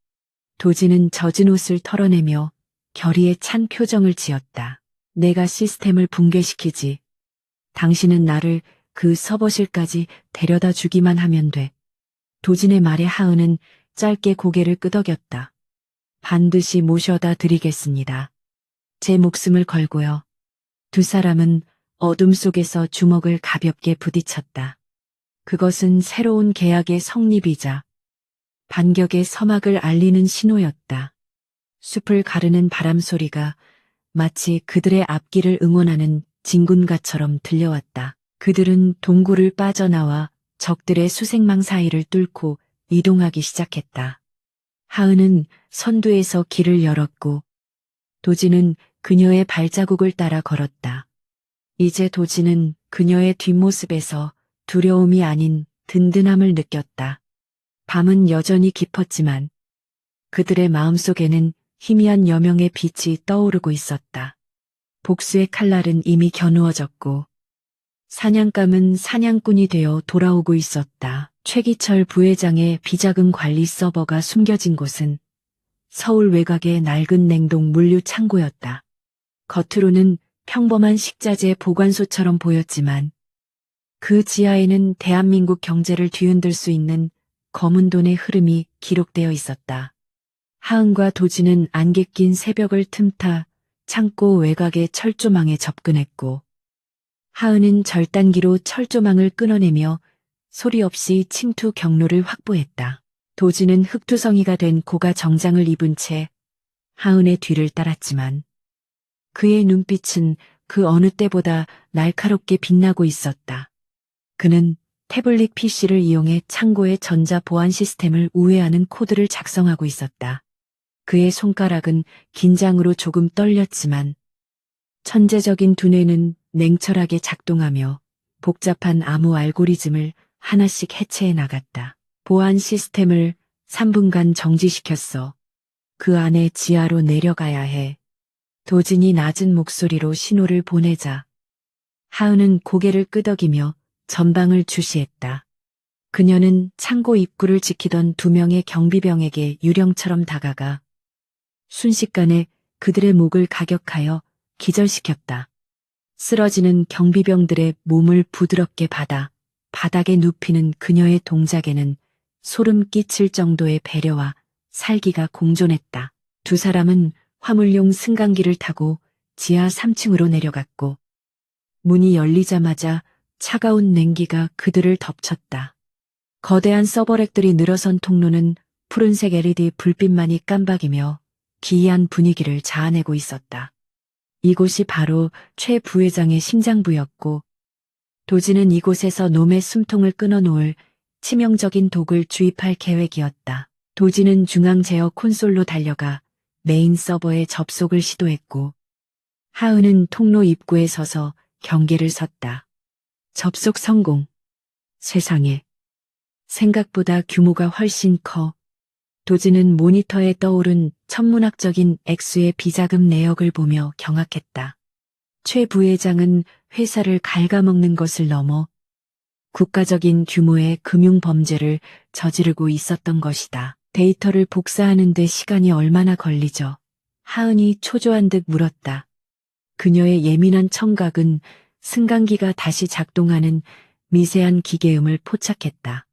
도진은 젖은 옷을 털어내며 결의에 찬 표정을 지었다. 내가 시스템을 붕괴시키지. 당신은 나를 그 서버실까지 데려다 주기만 하면 돼. 도진의 말에 하은은 짧게 고개를 끄덕였다. 반드시 모셔다 드리겠습니다. 제 목숨을 걸고요. 두 사람은 어둠 속에서 주먹을 가볍게 부딪혔다. 그것은 새로운 계약의 성립이자 반격의 서막을 알리는 신호였다. 숲을 가르는 바람 소리가 마치 그들의 앞길을 응원하는 진군가처럼 들려왔다. 그들은 동굴을 빠져나와 적들의 수색망 사이를 뚫고 이동하기 시작했다. 하은은 선두에서 길을 열었고 도진은 그녀의 발자국을 따라 걸었다. 이제 도진은 그녀의 뒷모습에서 두려움이 아닌 든든함을 느꼈다. 밤은 여전히 깊었지만 그들의 마음속에는 희미한 여명의 빛이 떠오르고 있었다. 복수의 칼날은 이미 겨누어졌고 사냥감은 사냥꾼이 되어 돌아오고 있었다. 최기철 부회장의 비자금 관리 서버가 숨겨진 곳은 서울 외곽의 낡은 냉동 물류 창고였다. 겉으로는 평범한 식자재 보관소처럼 보였지만 그 지하에는 대한민국 경제를 뒤흔들 수 있는 검은 돈의 흐름이 기록되어 있었다. 하은과 도진은 안개 낀 새벽을 틈타 창고 외곽의 철조망에 접근했고 하은은 절단기로 철조망을 끊어내며 소리 없이 침투 경로를 확보했다. 도진은 흑투성이가 된 고가 정장을 입은 채 하은의 뒤를 따랐지만 그의 눈빛은 그 어느 때보다 날카롭게 빛나고 있었다. 그는 태블릿 PC를 이용해 창고의 전자 보안 시스템을 우회하는 코드를 작성하고 있었다. 그의 손가락은 긴장으로 조금 떨렸지만 천재적인 두뇌는 냉철하게 작동하며 복잡한 암호 알고리즘을 하나씩 해체해 나갔다. 보안 시스템을 3분간 정지시켰어. 그 안에 지하로 내려가야 해. 도진이 낮은 목소리로 신호를 보내자 하은은 고개를 끄덕이며 전방을 주시했다. 그녀는 창고 입구를 지키던 2명의 경비병에게 유령처럼 다가가 순식간에 그들의 목을 가격하여 기절시켰다. 쓰러지는 경비병들의 몸을 부드럽게 받아 바닥에 눕히는 그녀의 동작에는 소름 끼칠 정도의 배려와 살기가 공존했다. 두 사람은 화물용 승강기를 타고 지하 3층으로 내려갔고 문이 열리자마자 차가운 냉기가 그들을 덮쳤다. 거대한 서버렉들이 늘어선 통로는 푸른색 LED 불빛만이 깜박이며 기이한 분위기를 자아내고 있었다. 이곳이 바로 최 부회장의 심장부였고 도진은 이곳에서 놈의 숨통을 끊어놓을 치명적인 독을 주입할 계획이었다. 도진은 중앙 제어 콘솔로 달려가 메인 서버에 접속을 시도했고 하은은 통로 입구에 서서 경계를 섰다. 접속 성공. 세상에. 생각보다 규모가 훨씬 커. 도지는 모니터에 떠오른 천문학적인 액수의 비자금 내역을 보며 경악했다. 최 부회장은 회사를 갉아먹는 것을 넘어 국가적인 규모의 금융 범죄를 저지르고 있었던 것이다. 데이터를 복사하는 데 시간이 얼마나 걸리죠? 하은이 초조한 듯 물었다. 그녀의 예민한 청각은 승강기가 다시 작동하는 미세한 기계음을 포착했다.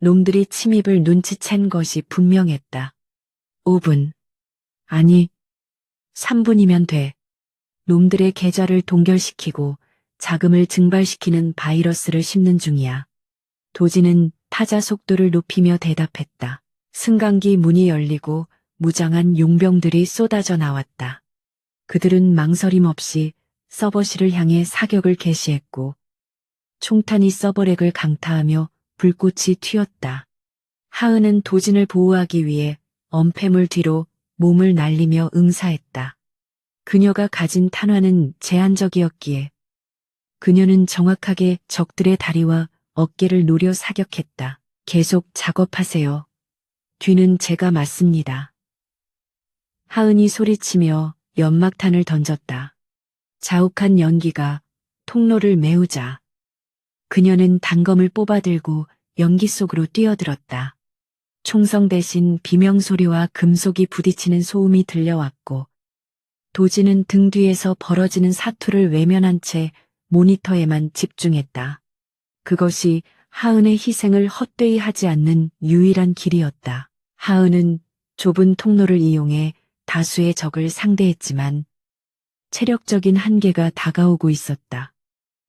놈들이 침입을 눈치챈 것이 분명했다. 5분. 아니, 3분이면 돼. 놈들의 계좌를 동결시키고 자금을 증발시키는 바이러스를 심는 중이야. 도지는 타자 속도를 높이며 대답했다. 승강기 문이 열리고 무장한 용병들이 쏟아져 나왔다. 그들은 망설임 없이 서버실을 향해 사격을 개시했고 총탄이 서버렉을 강타하며 불꽃이 튀었다. 하은은 도진을 보호하기 위해 엄폐물 뒤로 몸을 날리며 응사했다. 그녀가 가진 탄화는 제한적이었기에 그녀는 정확하게 적들의 다리와 어깨를 노려 사격했다. 계속 작업하세요. 뒤는 제가 맞습니다. 하은이 소리치며 연막탄을 던졌다. 자욱한 연기가 통로를 메우자 그녀는 단검을 뽑아들고 연기 속으로 뛰어들었다. 총성 대신 비명소리와 금속이 부딪히는 소음이 들려왔고 도지는 등 뒤에서 벌어지는 사투를 외면한 채 모니터에만 집중했다. 그것이 하은의 희생을 헛되이 하지 않는 유일한 길이었다. 하은은 좁은 통로를 이용해 다수의 적을 상대했지만 체력적인 한계가 다가오고 있었다.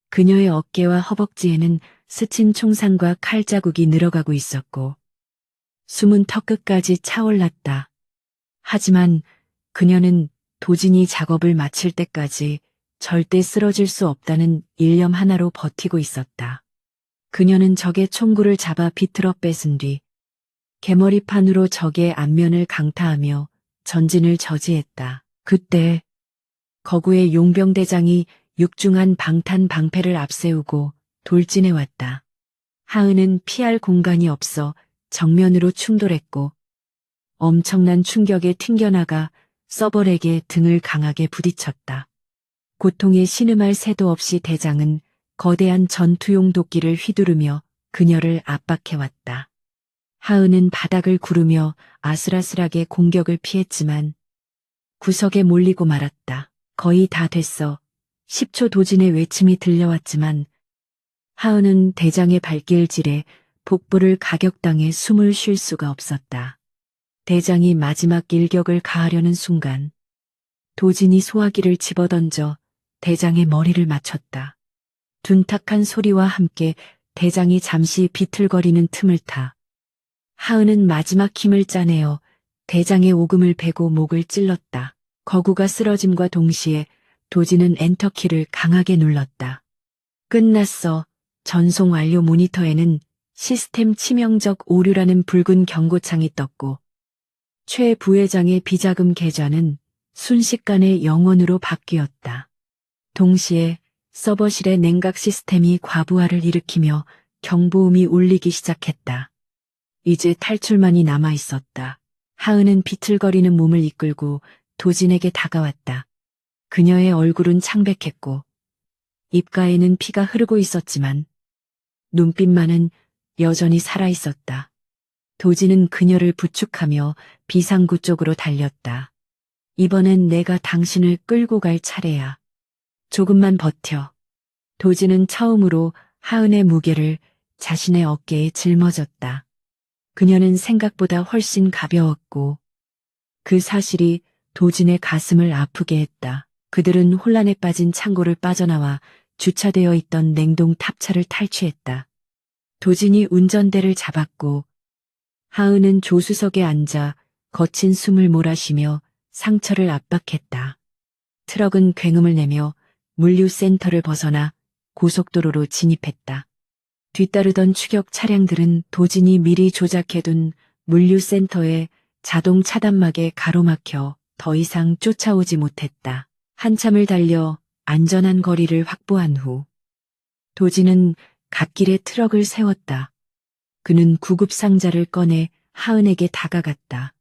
그녀의 어깨와 허벅지에는 스친 총상과 칼자국이 늘어가고 있었고 숨은 턱끝까지 차올랐다. 하지만 그녀는 도진이 작업을 마칠 때까지 절대 쓰러질 수 없다는 일념 하나로 버티고 있었다. 그녀는 적의 총구를 잡아 비틀어 뺏은 뒤 개머리판으로 적의 안면을 강타하며 전진을 저지했다. 그때 거구의 용병대장이 육중한 방탄 방패를 앞세우고 돌진해 왔다. 하은은 피할 공간이 없어 정면으로 충돌했고 엄청난 충격에 튕겨나가 서벌에게 등을 강하게 부딪혔다. 고통에 신음할 새도 없이 대장은 거대한 전투용 도끼를 휘두르며 그녀를 압박해왔다. 하은은 바닥을 구르며 아슬아슬하게 공격을 피했지만 구석에 몰리고 말았다. 거의 다 됐어. 10초 도진의 외침이 들려왔지만 하은은 대장의 발길질에 복부를 가격당해 숨을 쉴 수가 없었다. 대장이 마지막 일격을 가하려는 순간 도진이 소화기를 집어던져 대장의 머리를 맞췄다. 둔탁한 소리와 함께 대장이 잠시 비틀거리는 틈을 타 하은은 마지막 힘을 짜내어 대장의 오금을 베고 목을 찔렀다. 거구가 쓰러짐과 동시에 도진은 엔터키를 강하게 눌렀다. 끝났어. 전송 완료. 모니터에는 시스템 치명적 오류라는 붉은 경고창이 떴고 최 부회장의 비자금 계좌는 순식간에 0원으로 바뀌었다. 동시에 서버실의 냉각 시스템이 과부하를 일으키며 경보음이 울리기 시작했다. 이제 탈출만이 남아 있었다. 하은은 비틀거리는 몸을 이끌고 도진에게 다가왔다. 그녀의 얼굴은 창백했고 입가에는 피가 흐르고 있었지만 눈빛만은 여전히 살아있었다. 도진은 그녀를 부축하며 비상구 쪽으로 달렸다. 이번엔 내가 당신을 끌고 갈 차례야. 조금만 버텨. 도진은 처음으로 하은의 무게를 자신의 어깨에 짊어졌다. 그녀는 생각보다 훨씬 가벼웠고 그 사실이 도진의 가슴을 아프게 했다. 그들은 혼란에 빠진 창고를 빠져나와 주차되어 있던 냉동 탑차를 탈취했다. 도진이 운전대를 잡았고 하은은 조수석에 앉아 거친 숨을 몰아쉬며 상처를 압박했다. 트럭은 굉음을 내며 물류센터를 벗어나 고속도로로 진입했다. 뒤따르던 추격 차량들은 도진이 미리 조작해둔 물류센터의 자동 차단막에 가로막혀 더 이상 쫓아오지 못했다. 한참을 달려 안전한 거리를 확보한 후 도진은 갓길에 트럭을 세웠다. 그는 구급 상자를 꺼내 하은에게 다가갔다.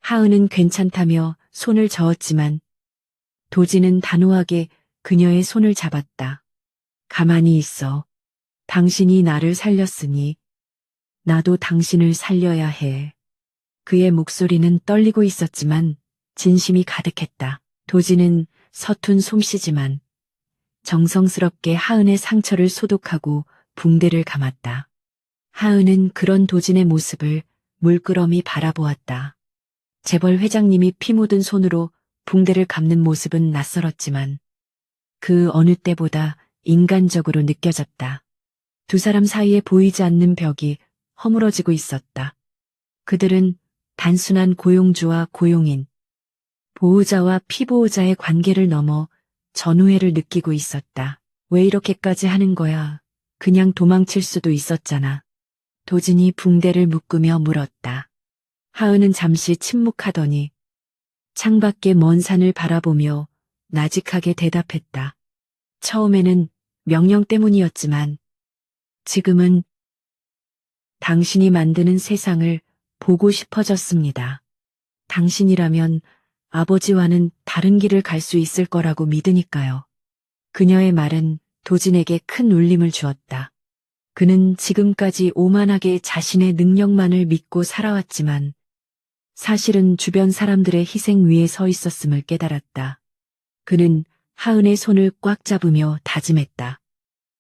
하은은 괜찮다며 손을 저었지만 도진은 단호하게 그녀의 손을 잡았다. 가만히 있어. 당신이 나를 살렸으니 나도 당신을 살려야 해. 그의 목소리는 떨리고 있었지만 진심이 가득했다. 도진은 서툰 솜씨지만 정성스럽게 하은의 상처를 소독하고 붕대를 감았다. 하은은 그런 도진의 모습을 물끄러미 바라보았다. 재벌 회장님이 피 묻은 손으로 붕대를 감는 모습은 낯설었지만 그 어느 때보다 인간적으로 느껴졌다. 두 사람 사이에 보이지 않는 벽이 허물어지고 있었다. 그들은 단순한 고용주와 고용인, 보호자와 피보호자의 관계를 넘어 전우애를 느끼고 있었다. 왜 이렇게까지 하는 거야? 그냥 도망칠 수도 있었잖아. 도진이 붕대를 묶으며 물었다. 하은은 잠시 침묵하더니 창밖의 먼 산을 바라보며 나직하게 대답했다. 처음에는 명령 때문이었지만 지금은 당신이 만드는 세상을 보고 싶어졌습니다. 당신이라면 아버지와는 다른 길을 갈 수 있을 거라고 믿으니까요. 그녀의 말은 도진에게 큰 울림을 주었다. 그는 지금까지 오만하게 자신의 능력만을 믿고 살아왔지만 사실은 주변 사람들의 희생 위에 서 있었음을 깨달았다. 그는 하은의 손을 꽉 잡으며 다짐했다.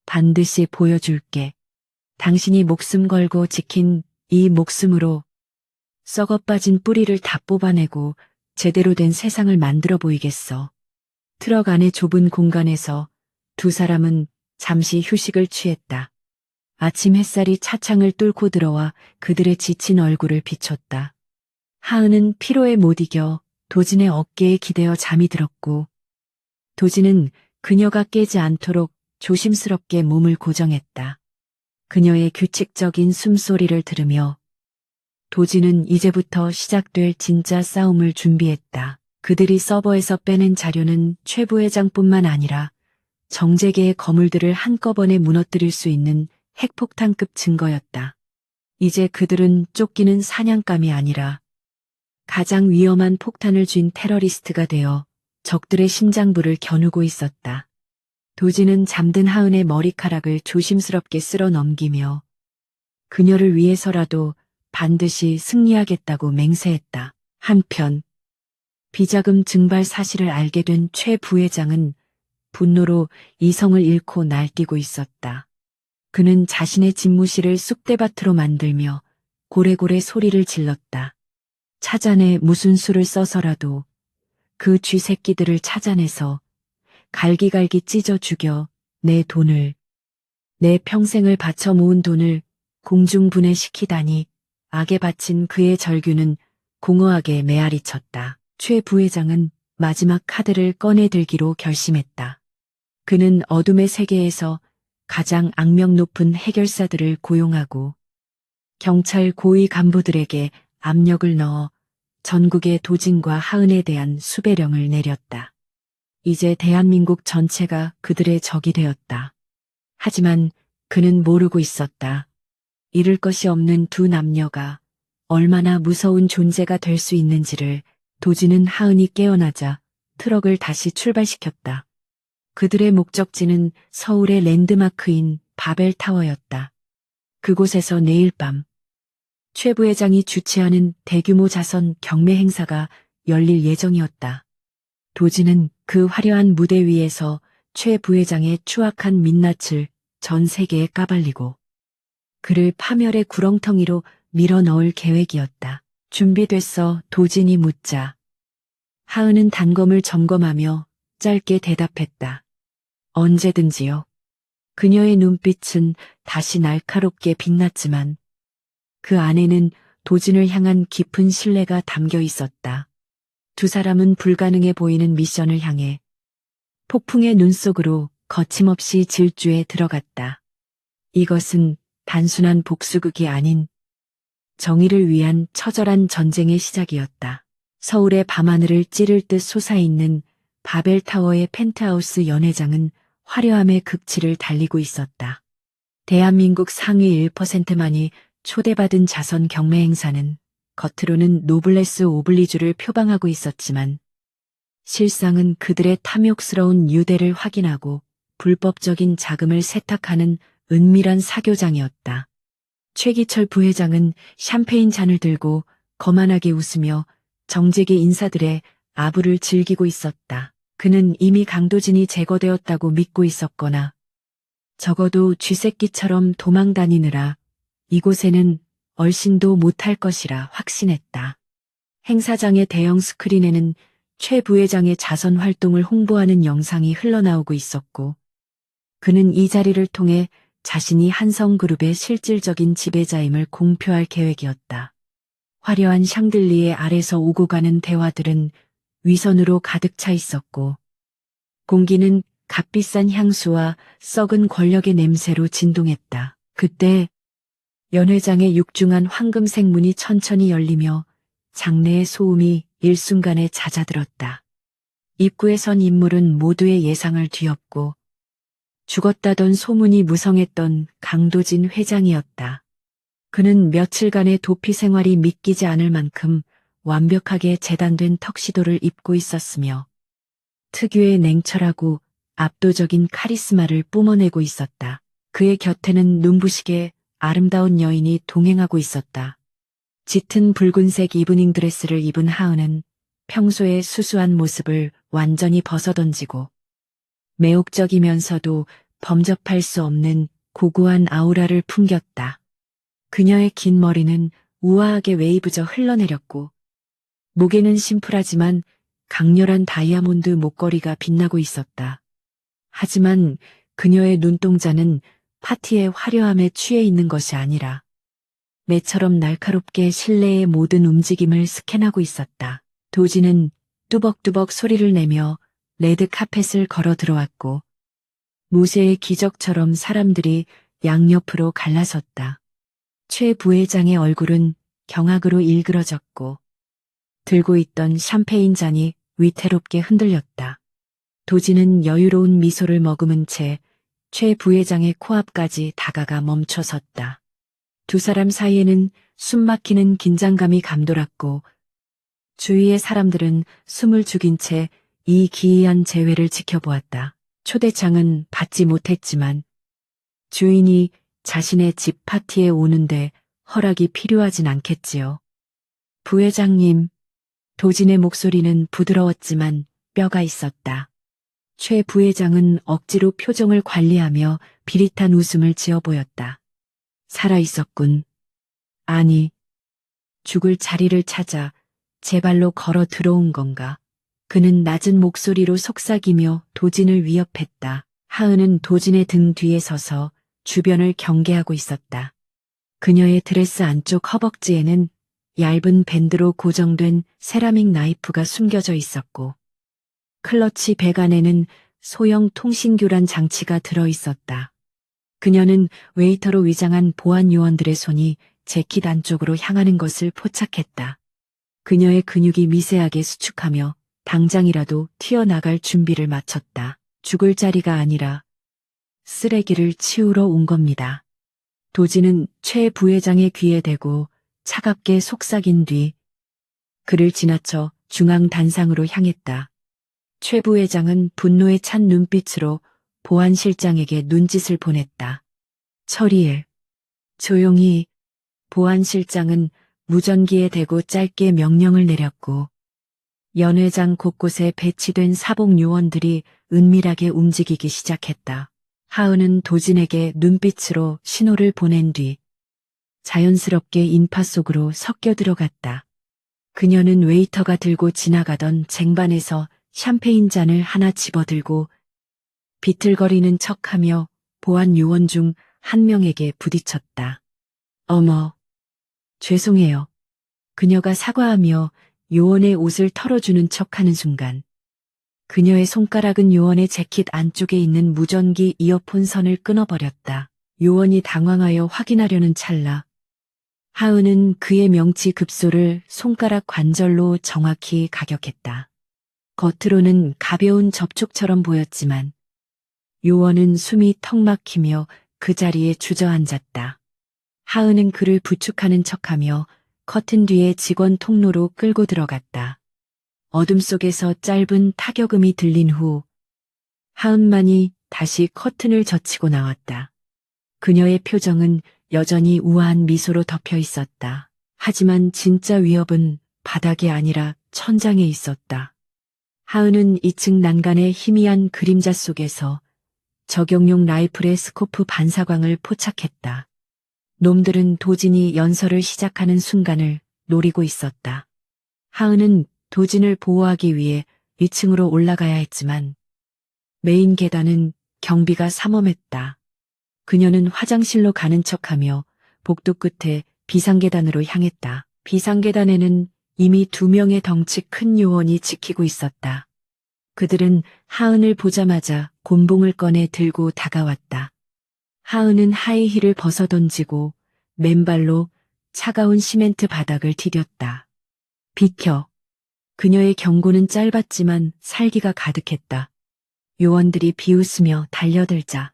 반드시 보여줄게. 당신이 목숨 걸고 지킨 이 목숨으로 썩어 빠진 뿌리를 다 뽑아내고 제대로 된 세상을 만들어 보이겠어. 트럭 안의 좁은 공간에서 두 사람은 잠시 휴식을 취했다. 아침 햇살이 차창을 뚫고 들어와 그들의 지친 얼굴을 비췄다. 하은은 피로에 못 이겨 도진의 어깨에 기대어 잠이 들었고 도진은 그녀가 깨지 않도록 조심스럽게 몸을 고정했다. 그녀의 규칙적인 숨소리를 들으며 도진은 이제부터 시작될 진짜 싸움을 준비했다. 그들이 서버에서 빼낸 자료는 최 부회장뿐만 아니라 정재계의 거물들을 한꺼번에 무너뜨릴 수 있는 핵폭탄급 증거였다. 이제 그들은 쫓기는 사냥감이 아니라 가장 위험한 폭탄을 쥔 테러리스트가 되어 적들의 심장부를 겨누고 있었다. 도진은 잠든 하은의 머리카락을 조심스럽게 쓸어 넘기며 그녀를 위해서라도 반드시 승리하겠다고 맹세했다. 한편 비자금 증발 사실을 알게 된 최 부회장은 분노로 이성을 잃고 날뛰고 있었다. 그는 자신의 집무실을 쑥대밭으로 만들며 고래고래 소리를 질렀다. 찾아내 무슨 수를 써서라도 그 쥐새끼들을 찾아내서 갈기갈기 찢어 죽여 내 돈을, 내 평생을 바쳐 모은 돈을 공중분해시키다니 악에 바친 그의 절규는 공허하게 메아리쳤다. 최 부회장은 마지막 카드를 꺼내들기로 결심했다. 그는 어둠의 세계에서 가장 악명 높은 해결사들을 고용하고 경찰 고위 간부들에게 압력을 넣어 전국의 도진과 하은에 대한 수배령을 내렸다. 이제 대한민국 전체가 그들의 적이 되었다. 하지만 그는 모르고 있었다. 잃을 것이 없는 두 남녀가 얼마나 무서운 존재가 될 수 있는지를. 도진은 하은이 깨어나자 트럭을 다시 출발시켰다. 그들의 목적지는 서울의 랜드마크인 바벨타워였다. 그곳에서 내일 밤 최 부회장이 주최하는 대규모 자선 경매 행사가 열릴 예정이었다. 도진은 그 화려한 무대 위에서 최 부회장의 추악한 민낯을 전 세계에 까발리고 그를 파멸의 구렁텅이로 밀어넣을 계획이었다. 준비됐어, 도진이 묻자. 하은은 단검을 점검하며 짧게 대답했다. 언제든지요. 그녀의 눈빛은 다시 날카롭게 빛났지만 그 안에는 도진을 향한 깊은 신뢰가 담겨 있었다. 두 사람은 불가능해 보이는 미션을 향해 폭풍의 눈 속으로 거침없이 질주에 들어갔다. 이것은 단순한 복수극이 아닌 정의를 위한 처절한 전쟁의 시작이었다. 서울의 밤하늘을 찌를 듯 솟아있는 바벨타워의 펜트하우스 연회장은 화려함의 극치를 달리고 있었다. 대한민국 상위 1%만이 초대받은 자선 경매 행사는 겉으로는 노블레스 오블리주를 표방하고 있었지만 실상은 그들의 탐욕스러운 유대를 확인하고 불법적인 자금을 세탁하는 은밀한 사교장이었다. 최기철 부회장은 샴페인 잔을 들고 거만하게 웃으며 정재계 인사들의 아부를 즐기고 있었다. 그는 이미 강도진이 제거되었다고 믿고 있었거나 적어도 쥐새끼처럼 도망 다니느라 이곳에는 얼씬도 못할 것이라 확신했다. 행사장의 대형 스크린에는 최 부회장의 자선 활동을 홍보하는 영상이 흘러나오고 있었고 그는 이 자리를 통해 자신이 한성그룹의 실질적인 지배자임을 공표할 계획이었다. 화려한 샹들리에 아래서 오고 가는 대화들은 위선으로 가득 차 있었고 공기는 값비싼 향수와 썩은 권력의 냄새로 진동했다. 그때 연회장의 육중한 황금색 문이 천천히 열리며 장내의 소음이 일순간에 잦아들었다. 입구에 선 인물은 모두의 예상을 뒤엎고 죽었다던 소문이 무성했던 강도진 회장이었다. 그는 며칠간의 도피 생활이 믿기지 않을 만큼 완벽하게 재단된 턱시도를 입고 있었으며 특유의 냉철하고 압도적인 카리스마를 뿜어내고 있었다. 그의 곁에는 눈부시게 아름다운 여인이 동행하고 있었다. 짙은 붉은색 이브닝 드레스를 입은 하은은 평소의 수수한 모습을 완전히 벗어던지고 매혹적이면서도 범접할 수 없는 고고한 아우라를 풍겼다. 그녀의 긴 머리는 우아하게 웨이브져 흘러내렸고 목에는 심플하지만 강렬한 다이아몬드 목걸이가 빛나고 있었다. 하지만 그녀의 눈동자는 파티의 화려함에 취해 있는 것이 아니라 매처럼 날카롭게 실내의 모든 움직임을 스캔하고 있었다. 도지는 뚜벅뚜벅 소리를 내며 레드 카펫을 걸어 들어왔고 모세의 기적처럼 사람들이 양옆으로 갈라섰다. 최 부회장의 얼굴은 경악으로 일그러졌고 들고 있던 샴페인 잔이 위태롭게 흔들렸다. 도지는 여유로운 미소를 머금은 채 최 부회장의 코앞까지 다가가 멈춰섰다. 두 사람 사이에는 숨막히는 긴장감이 감돌았고 주위의 사람들은 숨을 죽인 채 이 기이한 재회를 지켜보았다. 초대장은 받지 못했지만 주인이 자신의 집 파티에 오는데 허락이 필요하진 않겠지요. 부회장님, 도진의 목소리는 부드러웠지만 뼈가 있었다. 최 부회장은 억지로 표정을 관리하며 비릿한 웃음을 지어 보였다. 살아있었군. 아니, 죽을 자리를 찾아 제 발로 걸어 들어온 건가? 그는 낮은 목소리로 속삭이며 도진을 위협했다. 하은은 도진의 등 뒤에 서서 주변을 경계하고 있었다. 그녀의 드레스 안쪽 허벅지에는 얇은 밴드로 고정된 세라믹 나이프가 숨겨져 있었고 클러치 배관에는 소형 통신교란 장치가 들어 있었다. 그녀는 웨이터로 위장한 보안 요원들의 손이 재킷 안쪽으로 향하는 것을 포착했다. 그녀의 근육이 미세하게 수축하며 당장이라도 튀어나갈 준비를 마쳤다. 죽을 자리가 아니라 쓰레기를 치우러 온 겁니다. 도지는 최 부회장의 귀에 대고 차갑게 속삭인 뒤 그를 지나쳐 중앙 단상으로 향했다. 최 부회장은 분노에 찬 눈빛으로 보안실장에게 눈짓을 보냈다. 처리해. 조용히. 보안실장은 무전기에 대고 짧게 명령을 내렸고 연회장 곳곳에 배치된 사복 요원들이 은밀하게 움직이기 시작했다. 하은은 도진에게 눈빛으로 신호를 보낸 뒤 자연스럽게 인파 속으로 섞여 들어갔다. 그녀는 웨이터가 들고 지나가던 쟁반에서 샴페인 잔을 하나 집어들고 비틀거리는 척하며 보안 요원 중 한 명에게 부딪혔다. 어머, 죄송해요. 그녀가 사과하며 요원의 옷을 털어주는 척하는 순간 그녀의 손가락은 요원의 재킷 안쪽에 있는 무전기 이어폰 선을 끊어버렸다. 요원이 당황하여 확인하려는 찰나 하은은 그의 명치 급소를 손가락 관절로 정확히 가격했다. 겉으로는 가벼운 접촉처럼 보였지만 요원은 숨이 턱 막히며 그 자리에 주저앉았다. 하은은 그를 부축하는 척하며 커튼 뒤에 직원 통로로 끌고 들어갔다. 어둠 속에서 짧은 타격음이 들린 후 하은만이 다시 커튼을 젖히고 나왔다. 그녀의 표정은 여전히 우아한 미소로 덮여 있었다. 하지만 진짜 위협은 바닥이 아니라 천장에 있었다. 하은은 2층 난간의 희미한 그림자 속에서 저격용 라이플의 스코프 반사광을 포착했다. 놈들은 도진이 연설을 시작하는 순간을 노리고 있었다. 하은은 도진을 보호하기 위해 2층으로 올라가야 했지만 메인 계단은 경비가 삼엄했다. 그녀는 화장실로 가는 척하며 복도 끝에 비상계단으로 향했다. 비상계단에는 이미 2명의 덩치 큰 요원이 지키고 있었다. 그들은 하은을 보자마자 곤봉을 꺼내 들고 다가왔다. 하은은 하이힐을 벗어던지고 맨발로 차가운 시멘트 바닥을 디뎠다. 비켜. 그녀의 경고는 짧았지만 살기가 가득했다. 요원들이 비웃으며 달려들자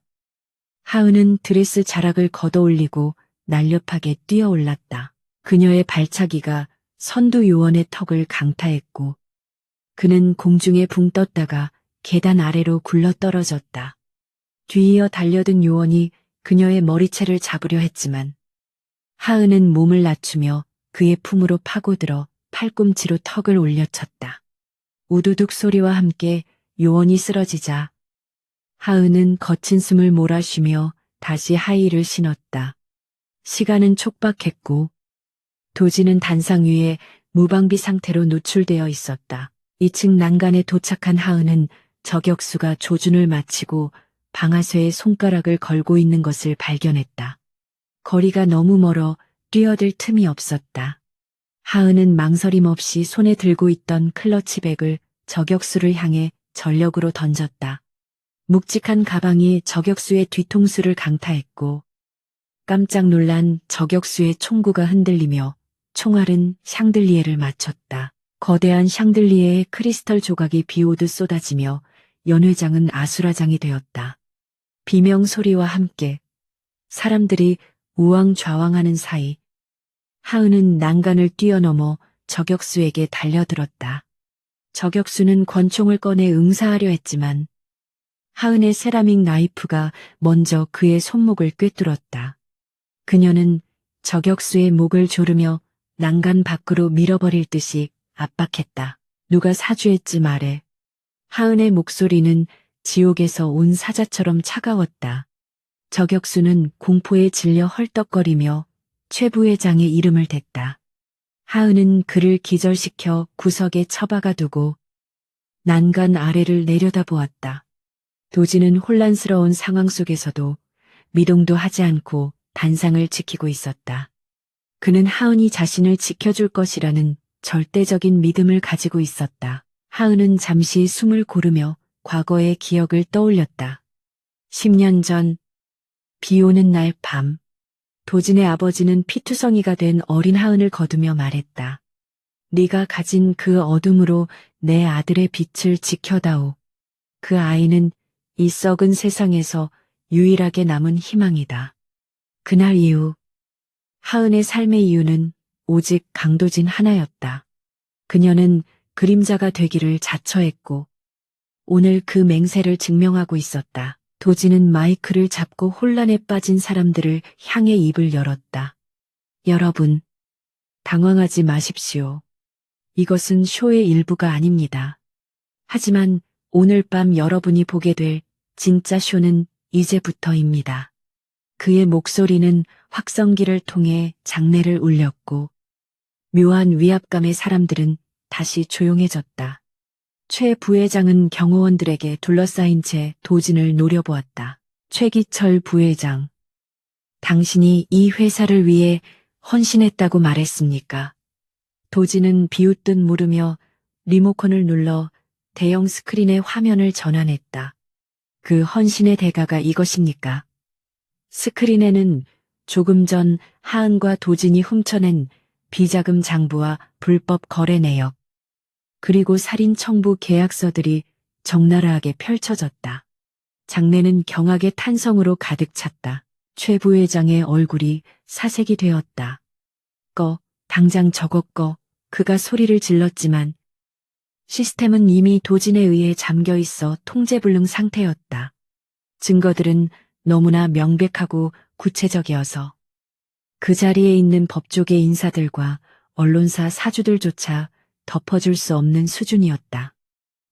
하은은 드레스 자락을 걷어올리고 날렵하게 뛰어올랐다. 그녀의 발차기가 선두 요원의 턱을 강타했고 그는 공중에 붕 떴다가 계단 아래로 굴러떨어졌다. 뒤이어 달려든 요원이 그녀의 머리채를 잡으려 했지만 하은은 몸을 낮추며 그의 품으로 파고들어 팔꿈치로 턱을 올려쳤다. 우두둑 소리와 함께 요원이 쓰러지자 하은은 거친 숨을 몰아쉬며 다시 하이힐을 신었다. 시간은 촉박했고 도진은 단상 위에 무방비 상태로 노출되어 있었다. 2층 난간에 도착한 하은은 저격수가 조준을 마치고 방아쇠에 손가락을 걸고 있는 것을 발견했다. 거리가 너무 멀어 뛰어들 틈이 없었다. 하은은 망설임 없이 손에 들고 있던 클러치백을 저격수를 향해 전력으로 던졌다. 묵직한 가방이 저격수의 뒤통수를 강타했고 깜짝 놀란 저격수의 총구가 흔들리며 총알은 샹들리에를 맞췄다. 거대한 샹들리에의 크리스털 조각이 비오듯 쏟아지며 연회장은 아수라장이 되었다. 비명 소리와 함께 사람들이 우왕좌왕하는 사이 하은은 난간을 뛰어넘어 저격수에게 달려들었다. 저격수는 권총을 꺼내 응사하려 했지만 하은의 세라믹 나이프가 먼저 그의 손목을 꿰뚫었다. 그녀는 저격수의 목을 조르며 난간 밖으로 밀어버릴 듯이 압박했다. 누가 사주했지 말해. 하은의 목소리는 지옥에서 온 사자처럼 차가웠다. 저격수는 공포에 질려 헐떡거리며 최 부회장의 이름을 댔다. 하은은 그를 기절시켜 구석에 처박아 두고 난간 아래를 내려다보았다. 도진은 혼란스러운 상황 속에서도 미동도 하지 않고 단상을 지키고 있었다. 그는 하은이 자신을 지켜줄 것이라는 절대적인 믿음을 가지고 있었다. 하은은 잠시 숨을 고르며 과거의 기억을 떠올렸다. 10년 전 비 오는 날 밤 도진의 아버지는 피투성이가 된 어린 하은을 거두며 말했다. 네가 가진 그 어둠으로 내 아들의 빛을 지켜다오. 그 아이는 이 썩은 세상에서 유일하게 남은 희망이다. 그날 이후 하은의 삶의 이유는 오직 강도진 하나였다. 그녀는 그림자가 되기를 자처했고 오늘 그 맹세를 증명하고 있었다. 도진은 마이크를 잡고 혼란에 빠진 사람들을 향해 입을 열었다. 여러분, 당황하지 마십시오. 이것은 쇼의 일부가 아닙니다. 하지만 오늘 밤 여러분이 보게 될 진짜 쇼는 이제부터입니다. 그의 목소리는 확성기를 통해 장내를 울렸고 묘한 위압감의 사람들은 다시 조용해졌다. 최 부회장은 경호원들에게 둘러싸인 채 도진을 노려보았다. 최기철 부회장, 당신이 이 회사를 위해 헌신했다고 말했습니까? 도진은 비웃듯 물으며 리모컨을 눌러 대형 스크린의 화면을 전환했다. 그 헌신의 대가가 이것입니까? 스크린에는 조금 전 하은과 도진이 훔쳐낸 비자금 장부와 불법 거래 내역, 그리고 살인 청부 계약서들이 적나라하게 펼쳐졌다. 장내는 경악의 탄성으로 가득 찼다. 최 부회장의 얼굴이 사색이 되었다. 당장 저것 그가 소리를 질렀지만 시스템은 이미 도진에 의해 잠겨 있어 통제불능 상태였다. 증거들은 너무나 명백하고 구체적이어서 그 자리에 있는 법조계 인사들과 언론사 사주들조차 덮어줄 수 없는 수준이었다.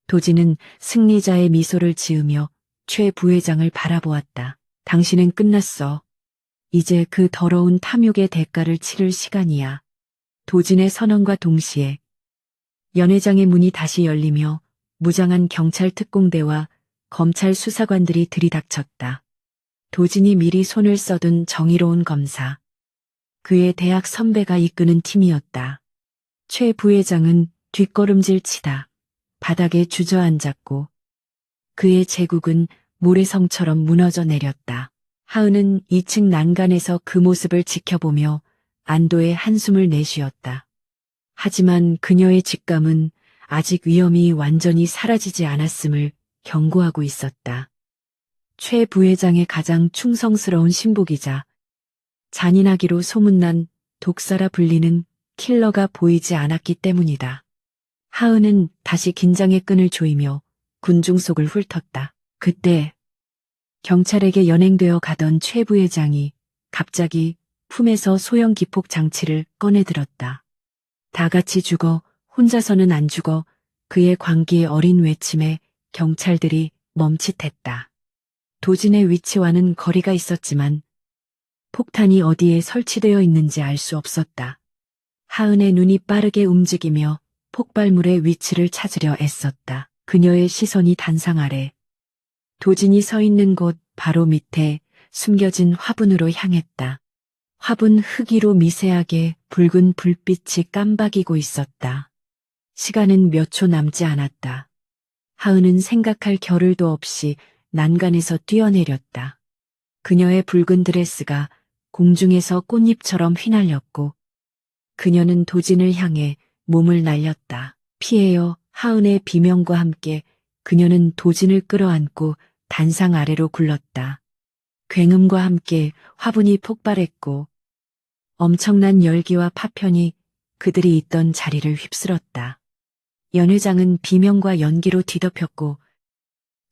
도진은 승리자의 미소를 지으며 최 부회장을 바라보았다. 당신은 끝났어. 이제 그 더러운 탐욕의 대가를 치를 시간이야. 도진의 선언과 동시에 연회장의 문이 다시 열리며 무장한 경찰 특공대와 검찰 수사관들이 들이닥쳤다. 도진이 미리 손을 써둔 정의로운 검사. 그의 대학 선배가 이끄는 팀이었다. 최 부회장은 뒷걸음질 치다 바닥에 주저앉았고 그의 제국은 모래성처럼 무너져 내렸다. 하은은 2층 난간에서 그 모습을 지켜보며 안도의 한숨을 내쉬었다. 하지만 그녀의 직감은 아직 위험이 완전히 사라지지 않았음을 경고하고 있었다. 최 부회장의 가장 충성스러운 신복이자 잔인하기로 소문난 독사라 불리는 킬러가 보이지 않았기 때문이다. 하은은 다시 긴장의 끈을 조이며 군중 속을 훑었다. 그때 경찰에게 연행되어 가던 최 부회장이 갑자기 품에서 소형 기폭 장치를 꺼내들었다. 다 같이 죽어 혼자서는 안 죽어 그의 광기에 어린 외침에 경찰들이 멈칫했다. 도진의 위치와는 거리가 있었지만 폭탄이 어디에 설치되어 있는지 알 수 없었다. 하은의 눈이 빠르게 움직이며 폭발물의 위치를 찾으려 애썼다. 그녀의 시선이 단상 아래 도진이 서 있는 곳 바로 밑에 숨겨진 화분으로 향했다. 화분 흙 위로 미세하게 붉은 불빛이 깜박이고 있었다. 시간은 몇 초 남지 않았다. 하은은 생각할 겨를도 없이 난간에서 뛰어내렸다. 그녀의 붉은 드레스가 공중에서 꽃잎처럼 휘날렸고 그녀는 도진을 향해 몸을 날렸다. 피해요. 하은의 비명과 함께 그녀는 도진을 끌어안고 단상 아래로 굴렀다. 굉음과 함께 화분이 폭발했고 엄청난 열기와 파편이 그들이 있던 자리를 휩쓸었다. 연회장은 비명과 연기로 뒤덮였고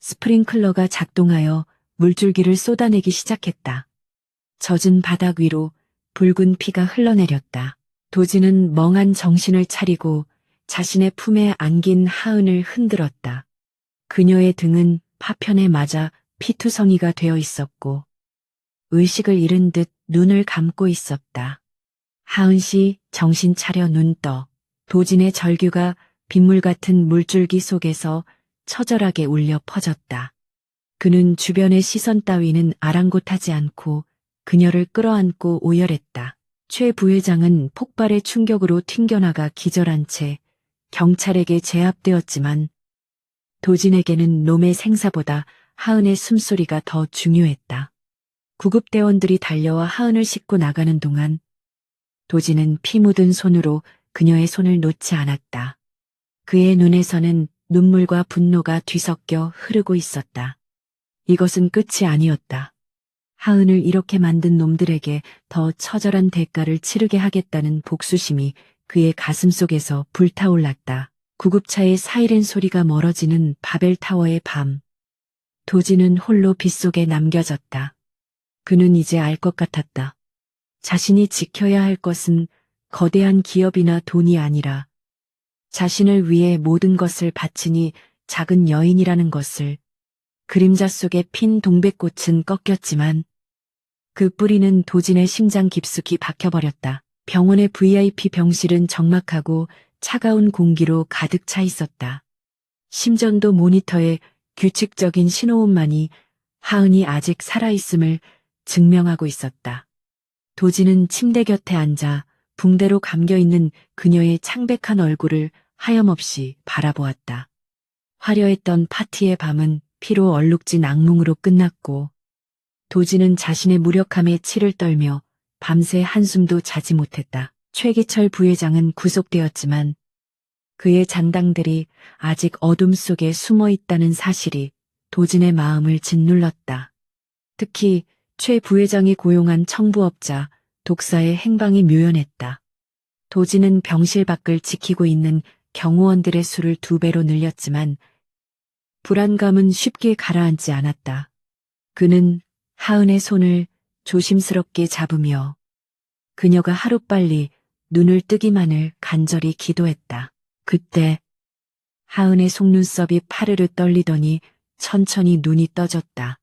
스프링클러가 작동하여 물줄기를 쏟아내기 시작했다. 젖은 바닥 위로 붉은 피가 흘러내렸다. 도진은 멍한 정신을 차리고 자신의 품에 안긴 하은을 흔들었다. 그녀의 등은 파편에 맞아 피투성이가 되어 있었고 의식을 잃은 듯 눈을 감고 있었다. 하은 씨 정신 차려 눈 떠. 도진의 절규가 빗물 같은 물줄기 속에서 처절하게 울려 퍼졌다. 그는 주변의 시선 따위는 아랑곳하지 않고 그녀를 끌어안고 오열했다. 최 부회장은 폭발의 충격으로 튕겨나가 기절한 채 경찰에게 제압되었지만 도진에게는 놈의 생사보다 하은의 숨소리가 더 중요했다. 구급대원들이 달려와 하은을 싣고 나가는 동안 도진은 피 묻은 손으로 그녀의 손을 놓지 않았다. 그의 눈에서는 눈물과 분노가 뒤섞여 흐르고 있었다. 이것은 끝이 아니었다. 하은을 이렇게 만든 놈들에게 더 처절한 대가를 치르게 하겠다는 복수심이 그의 가슴 속에서 불타올랐다. 구급차의 사이렌 소리가 멀어지는 바벨타워의 밤. 도진은 홀로 빗속에 남겨졌다. 그는 이제 알 것 같았다. 자신이 지켜야 할 것은 거대한 기업이나 돈이 아니라 자신을 위해 모든 것을 바치니 작은 여인이라는 것을. 그림자 속에 핀 동백꽃은 꺾였지만 그 뿌리는 도진의 심장 깊숙이 박혀버렸다. 병원의 VIP 병실은 적막하고 차가운 공기로 가득 차 있었다. 심전도 모니터에 규칙적인 신호음만이 하은이 아직 살아있음을 증명하고 있었다. 도진은 침대 곁에 앉아 붕대로 감겨있는 그녀의 창백한 얼굴을 하염없이 바라보았다. 화려했던 파티의 밤은 피로 얼룩진 악몽으로 끝났고 도진은 자신의 무력함에 치를 떨며 밤새 한숨도 자지 못했다. 최기철 부회장은 구속되었지만 그의 잔당들이 아직 어둠 속에 숨어 있다는 사실이 도진의 마음을 짓눌렀다. 특히 최 부회장이 고용한 청부업자 독사의 행방이 묘연했다. 도진은 병실 밖을 지키고 있는 경호원들의 수를 2배로 늘렸지만 불안감은 쉽게 가라앉지 않았다. 그는 하은의 손을 조심스럽게 잡으며 그녀가 하루빨리 눈을 뜨기만을 간절히 기도했다. 그때 하은의 속눈썹이 파르르 떨리더니 천천히 눈이 떠졌다.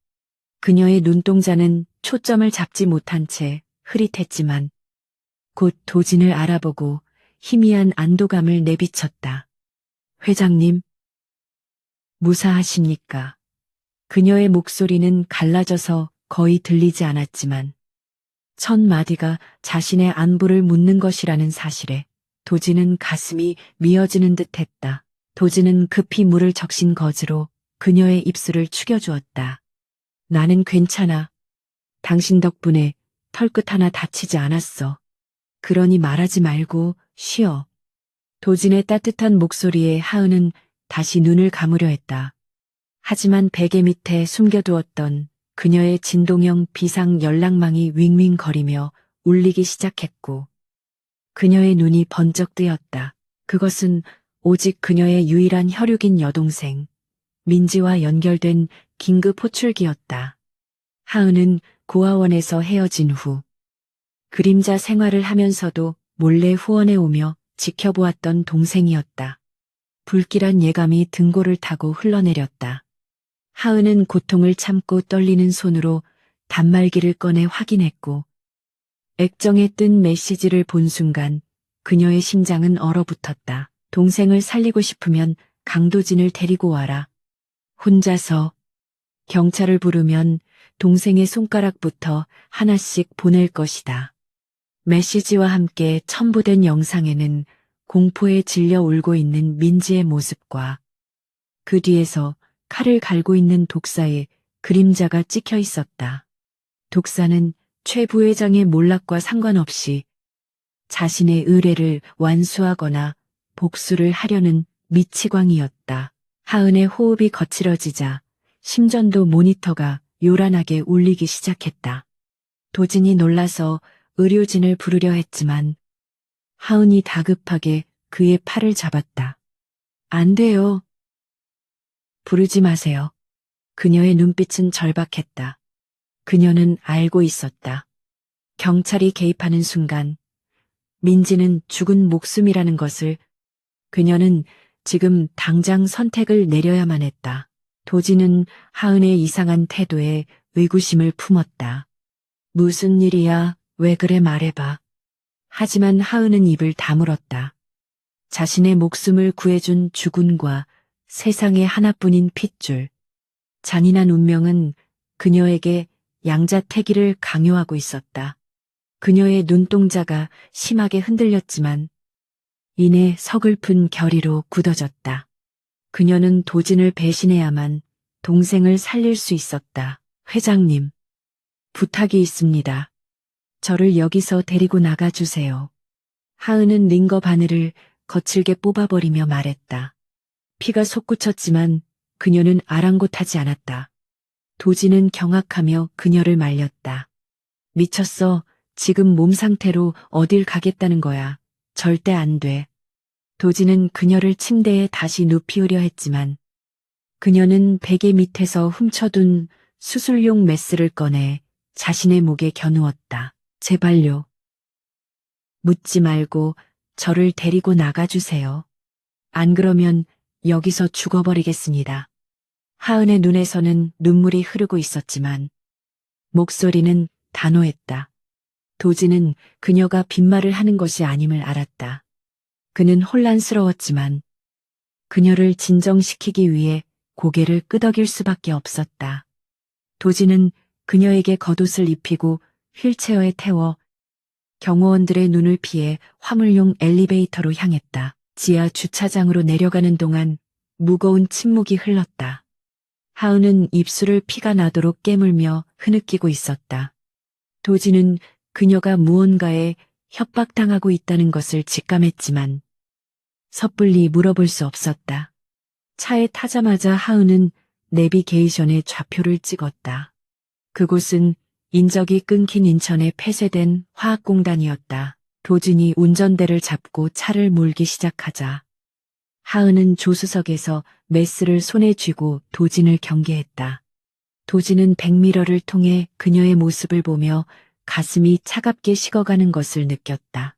그녀의 눈동자는 초점을 잡지 못한 채 흐릿했지만 곧 도진을 알아보고 희미한 안도감을 내비쳤다. 회장님, 무사하십니까? 그녀의 목소리는 갈라져서 거의 들리지 않았지만 첫 마디가 자신의 안부를 묻는 것이라는 사실에 도진은 가슴이 미어지는 듯 했다. 도진은 급히 물을 적신 거즈로 그녀의 입술을 축여주었다. 나는 괜찮아. 당신 덕분에 털끝 하나 다치지 않았어. 그러니 말하지 말고 쉬어. 도진의 따뜻한 목소리에 하은은 다시 눈을 감으려 했다. 하지만 베개 밑에 숨겨두었던 그녀의 진동형 비상 연락망이 윙윙거리며 울리기 시작했고 그녀의 눈이 번쩍 뜨였다. 그것은 오직 그녀의 유일한 혈육인 여동생 민지와 연결된 긴급 호출기였다. 하은은 고아원에서 헤어진 후 그림자 생활을 하면서도 몰래 후원해 오며 지켜보았던 동생이었다. 불길한 예감이 등골을 타고 흘러내렸다. 하은은 고통을 참고 떨리는 손으로 단말기를 꺼내 확인했고 액정에 뜬 메시지를 본 순간 그녀의 심장은 얼어붙었다. 동생을 살리고 싶으면 강도진을 데리고 와라. 혼자서 경찰을 부르면 동생의 손가락부터 하나씩 보낼 것이다. 메시지와 함께 첨부된 영상에는 공포에 질려 울고 있는 민지의 모습과 그 뒤에서 칼을 갈고 있는 독사의 그림자가 찍혀 있었다. 독사는 최 부회장의 몰락과 상관없이 자신의 의뢰를 완수하거나 복수를 하려는 미치광이었다. 하은의 호흡이 거칠어지자 심전도 모니터가 요란하게 울리기 시작했다. 도진이 놀라서 의료진을 부르려 했지만 하은이 다급하게 그의 팔을 잡았다. 안 돼요. 부르지 마세요. 그녀의 눈빛은 절박했다. 그녀는 알고 있었다. 경찰이 개입하는 순간 민지는 죽은 목숨이라는 것을 그녀는 지금 당장 선택을 내려야만 했다. 도진은 하은의 이상한 태도에 의구심을 품었다. 무슨 일이야? 왜 그래 말해봐. 하지만 하은은 입을 다물었다. 자신의 목숨을 구해준 주군과 세상에 하나뿐인 핏줄. 잔인한 운명은 그녀에게 양자태기를 강요하고 있었다. 그녀의 눈동자가 심하게 흔들렸지만 이내 서글픈 결의로 굳어졌다. 그녀는 도진을 배신해야만 동생을 살릴 수 있었다. 회장님, 부탁이 있습니다. 저를 여기서 데리고 나가주세요. 하은은 링거 바늘을 거칠게 뽑아버리며 말했다. 피가 솟구쳤지만 그녀는 아랑곳하지 않았다. 도진은 경악하며 그녀를 말렸다. 미쳤어. 지금 몸 상태로 어딜 가겠다는 거야. 절대 안 돼. 도진은 그녀를 침대에 다시 눕히우려 했지만 그녀는 베개 밑에서 훔쳐둔 수술용 메스를 꺼내 자신의 목에 겨누었다. 제발요. 묻지 말고 저를 데리고 나가주세요. 안 그러면 여기서 죽어버리겠습니다. 하은의 눈에서는 눈물이 흐르고 있었지만 목소리는 단호했다. 도진은 그녀가 빈말을 하는 것이 아님을 알았다. 그는 혼란스러웠지만 그녀를 진정시키기 위해 고개를 끄덕일 수밖에 없었다. 도진은 그녀에게 겉옷을 입히고 휠체어에 태워 경호원들의 눈을 피해 화물용 엘리베이터로 향했다. 지하 주차장으로 내려가는 동안 무거운 침묵이 흘렀다. 하은은 입술을 피가 나도록 깨물며 흐느끼고 있었다. 도진은 그녀가 무언가에 협박당하고 있다는 것을 직감했지만 섣불리 물어볼 수 없었다. 차에 타자마자 하은은 내비게이션에 좌표를 찍었다. 그곳은 인적이 끊긴 인천의 폐쇄된 화학공단이었다. 도진이 운전대를 잡고 차를 몰기 시작하자 하은은 조수석에서 메스를 손에 쥐고 도진을 경계했다. 도진은 백미러를 통해 그녀의 모습을 보며 가슴이 차갑게 식어가는 것을 느꼈다.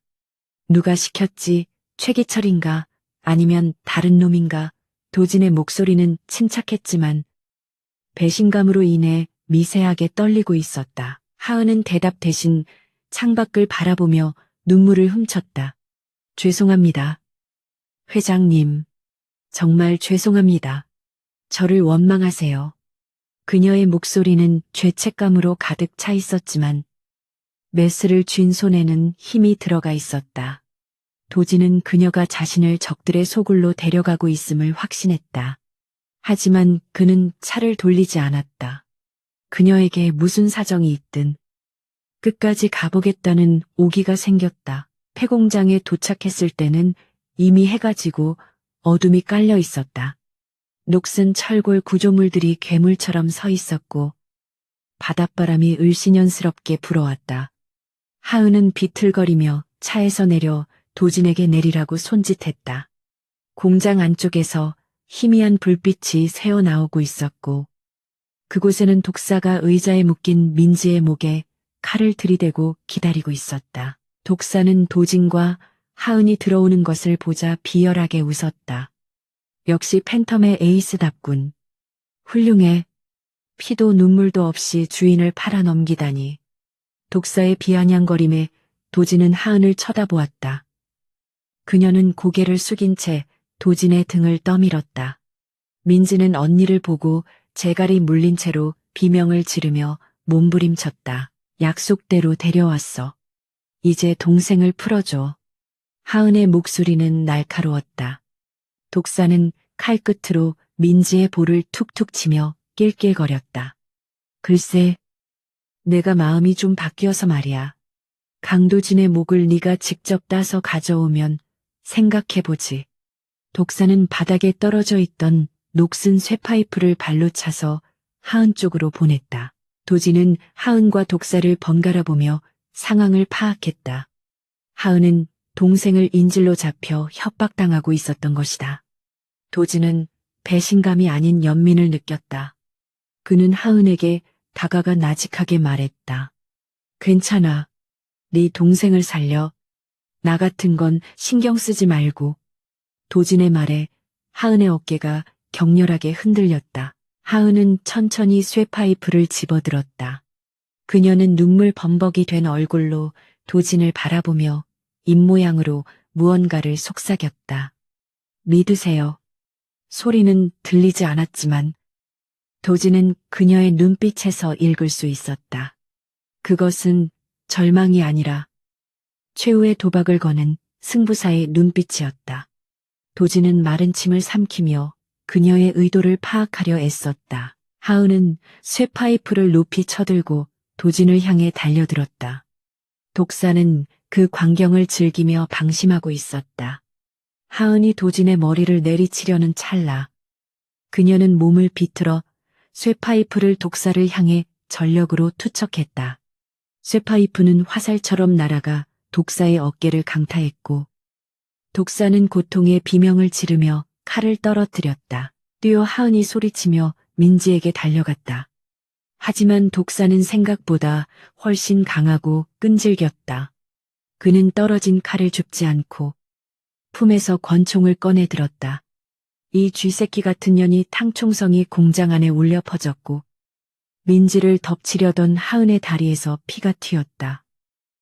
누가 시켰지? 최기철인가? 아니면 다른 놈인가? 도진의 목소리는 침착했지만 배신감으로 인해 미세하게 떨리고 있었다. 하은은 대답 대신 창밖을 바라보며 눈물을 훔쳤다. 죄송합니다. 회장님, 정말 죄송합니다. 저를 원망하세요. 그녀의 목소리는 죄책감으로 가득 차 있었지만 메스를 쥔 손에는 힘이 들어가 있었다. 도진은 그녀가 자신을 적들의 소굴로 데려가고 있음을 확신했다. 하지만 그는 차를 돌리지 않았다. 그녀에게 무슨 사정이 있든 끝까지 가보겠다는 오기가 생겼다. 폐공장에 도착했을 때는 이미 해가 지고 어둠이 깔려 있었다. 녹슨 철골 구조물들이 괴물처럼 서 있었고 바닷바람이 을씨년스럽게 불어왔다. 하은은 비틀거리며 차에서 내려 도진에게 내리라고 손짓했다. 공장 안쪽에서 희미한 불빛이 새어나오고 있었고 그곳에는 독사가 의자에 묶인 민지의 목에 칼을 들이대고 기다리고 있었다. 독사는 도진과 하은이 들어오는 것을 보자 비열하게 웃었다. 역시 팬텀의 에이스답군. 훌륭해. 피도 눈물도 없이 주인을 팔아넘기다니. 독사의 비아냥거림에 도진은 하은을 쳐다보았다. 그녀는 고개를 숙인 채 도진의 등을 떠밀었다. 민지는 언니를 보고 재갈이 물린 채로 비명을 지르며 몸부림쳤다. 약속대로 데려왔어. 이제 동생을 풀어줘. 하은의 목소리는 날카로웠다. 독사는 칼끝으로 민지의 볼을 툭툭 치며 낄낄거렸다. 글쎄, 내가 마음이 좀 바뀌어서 말이야. 강도진의 목을 네가 직접 따서 가져오면 생각해보지. 독사는 바닥에 떨어져 있던 녹슨 쇠파이프를 발로 차서 하은 쪽으로 보냈다. 도진은 하은과 독사를 번갈아 보며 상황을 파악했다. 하은은 동생을 인질로 잡혀 협박당하고 있었던 것이다. 도진은 배신감이 아닌 연민을 느꼈다. 그는 하은에게 다가가 나직하게 말했다. 괜찮아. 네 동생을 살려. 나 같은 건 신경 쓰지 말고. 도진의 말에 하은의 어깨가 격렬하게 흔들렸다. 하은은 천천히 쇠파이프를 집어들었다. 그녀는 눈물 범벅이 된 얼굴로 도진을 바라보며 입모양으로 무언가를 속삭였다. 믿으세요. 소리는 들리지 않았지만 도진은 그녀의 눈빛에서 읽을 수 있었다. 그것은 절망이 아니라 최후의 도박을 거는 승부사의 눈빛이었다. 도진은 마른 침을 삼키며 그녀의 의도를 파악하려 애썼다. 하은은 쇠파이프를 높이 쳐들고 도진을 향해 달려들었다. 독사는 그 광경을 즐기며 방심하고 있었다. 하은이 도진의 머리를 내리치려는 찰나 그녀는 몸을 비틀어 쇠파이프를 독사를 향해 전력으로 투척했다. 쇠파이프는 화살처럼 날아가 독사의 어깨를 강타했고 독사는 고통에 비명을 지르며 칼을 떨어뜨렸다. 뛰어 하은이 소리치며 민지에게 달려갔다. 하지만 독사는 생각보다 훨씬 강하고 끈질겼다. 그는 떨어진 칼을 줍지 않고 품에서 권총을 꺼내 들었다. 이 쥐새끼 같은 년이 탕총성이 공장 안에 울려 퍼졌고 민지를 덮치려던 하은의 다리에서 피가 튀었다.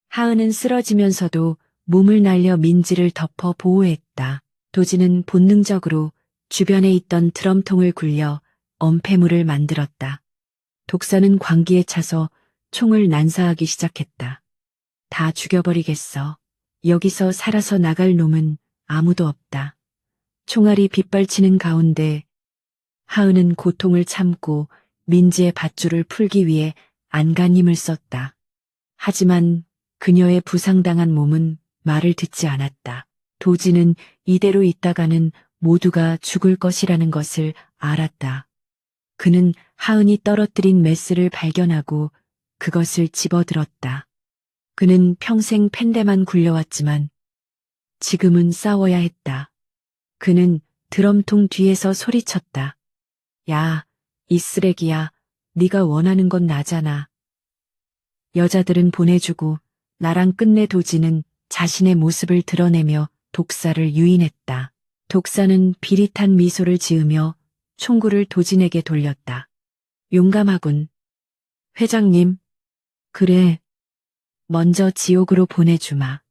하은은 쓰러지면서도 몸을 날려 민지를 덮어 보호했다. 도진은 본능적으로 주변에 있던 드럼통을 굴려 엄폐물을 만들었다. 독사는 광기에 차서 총을 난사하기 시작했다. 다 죽여버리겠어. 여기서 살아서 나갈 놈은 아무도 없다. 총알이 빗발치는 가운데 하은은 고통을 참고 민지의 밧줄을 풀기 위해 안간힘을 썼다. 하지만 그녀의 부상당한 몸은 말을 듣지 않았다. 도지는 이대로 있다가는 모두가 죽을 것이라는 것을 알았다. 그는 하은이 떨어뜨린 메스를 발견하고 그것을 집어들었다. 그는 평생 펜대만 굴려왔지만 지금은 싸워야 했다. 그는 드럼통 뒤에서 소리쳤다. 야, 이 쓰레기야. 네가 원하는 건 나잖아. 여자들은 보내주고 나랑 끝내. 도지는 자신의 모습을 드러내며 독사를 유인했다. 독사는 비릿한 미소를 지으며 총구를 도진에게 돌렸다. 용감하군. 회장님. 그래. 먼저 지옥으로 보내주마.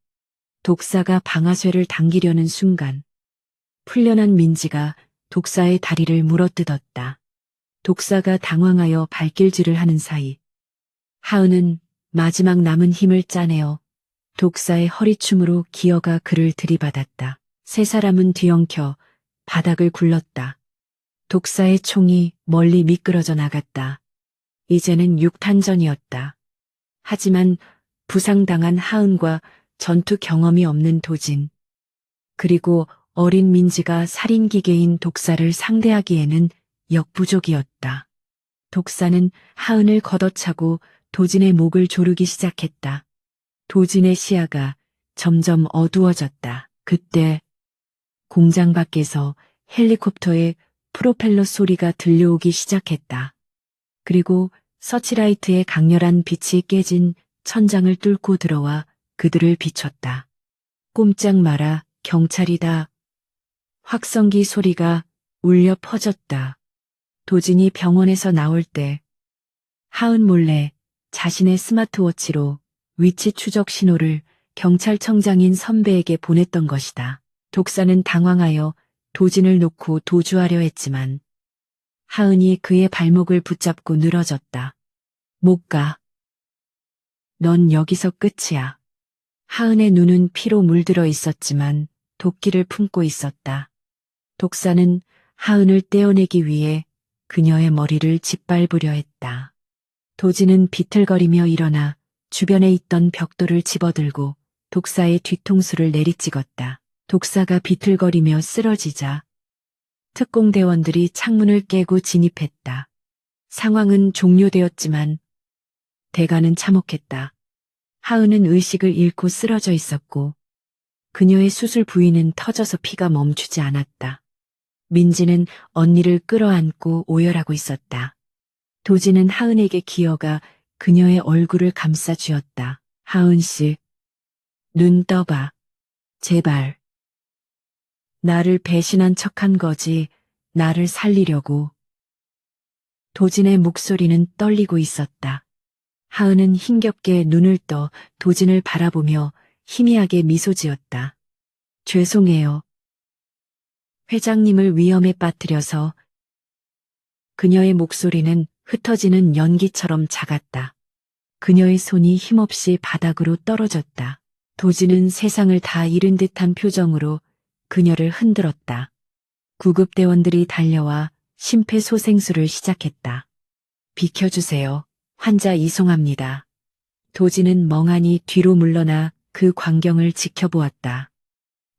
독사가 방아쇠를 당기려는 순간 풀려난 민지가 독사의 다리를 물어뜯었다. 독사가 당황하여 발길질을 하는 사이 하은은 마지막 남은 힘을 짜내어 독사의 허리춤으로 기어가 그를 들이받았다. 세 사람은 뒤엉켜 바닥을 굴렀다. 독사의 총이 멀리 미끄러져 나갔다. 이제는 육탄전이었다. 하지만 부상당한 하은과 전투 경험이 없는 도진, 그리고 어린 민지가 살인기계인 독사를 상대하기에는 역부족이었다. 독사는 하은을 걷어차고 도진의 목을 조르기 시작했다. 도진의 시야가 점점 어두워졌다. 그때 공장 밖에서 헬리콥터의 프로펠러 소리가 들려오기 시작했다. 그리고 서치라이트의 강렬한 빛이 깨진 천장을 뚫고 들어와 그들을 비췄다. 꼼짝 마라, 경찰이다. 확성기 소리가 울려 퍼졌다. 도진이 병원에서 나올 때 하은 몰래 자신의 스마트워치로 위치 추적 신호를 경찰청장인 선배에게 보냈던 것이다. 독사는 당황하여 도진을 놓고 도주하려 했지만 하은이 그의 발목을 붙잡고 늘어졌다. 못 가. 넌 여기서 끝이야. 하은의 눈은 피로 물들어 있었지만 도끼를 품고 있었다. 독사는 하은을 떼어내기 위해 그녀의 머리를 짓밟으려 했다. 도진은 비틀거리며 일어나 주변에 있던 벽돌을 집어들고 독사의 뒤통수를 내리찍었다. 독사가 비틀거리며 쓰러지자 특공대원들이 창문을 깨고 진입했다. 상황은 종료되었지만 대가는 참혹했다. 하은은 의식을 잃고 쓰러져 있었고 그녀의 수술 부위는 터져서 피가 멈추지 않았다. 민지는 언니를 끌어안고 오열하고 있었다. 도진은 하은에게 기어가 그녀의 얼굴을 감싸 쥐었다. 하은 씨, 눈 떠봐. 제발. 나를 배신한 척한 거지. 나를 살리려고. 도진의 목소리는 떨리고 있었다. 하은은 힘겹게 눈을 떠 도진을 바라보며 희미하게 미소 지었다. 죄송해요. 회장님을 위험에 빠뜨려서. 그녀의 목소리는 흩어지는 연기처럼 작았다. 그녀의 손이 힘없이 바닥으로 떨어졌다. 도진은 세상을 다 잃은 듯한 표정으로 그녀를 흔들었다. 구급대원들이 달려와 심폐소생술을 시작했다. 비켜주세요. 환자 이송합니다. 도진은 멍하니 뒤로 물러나 그 광경을 지켜보았다.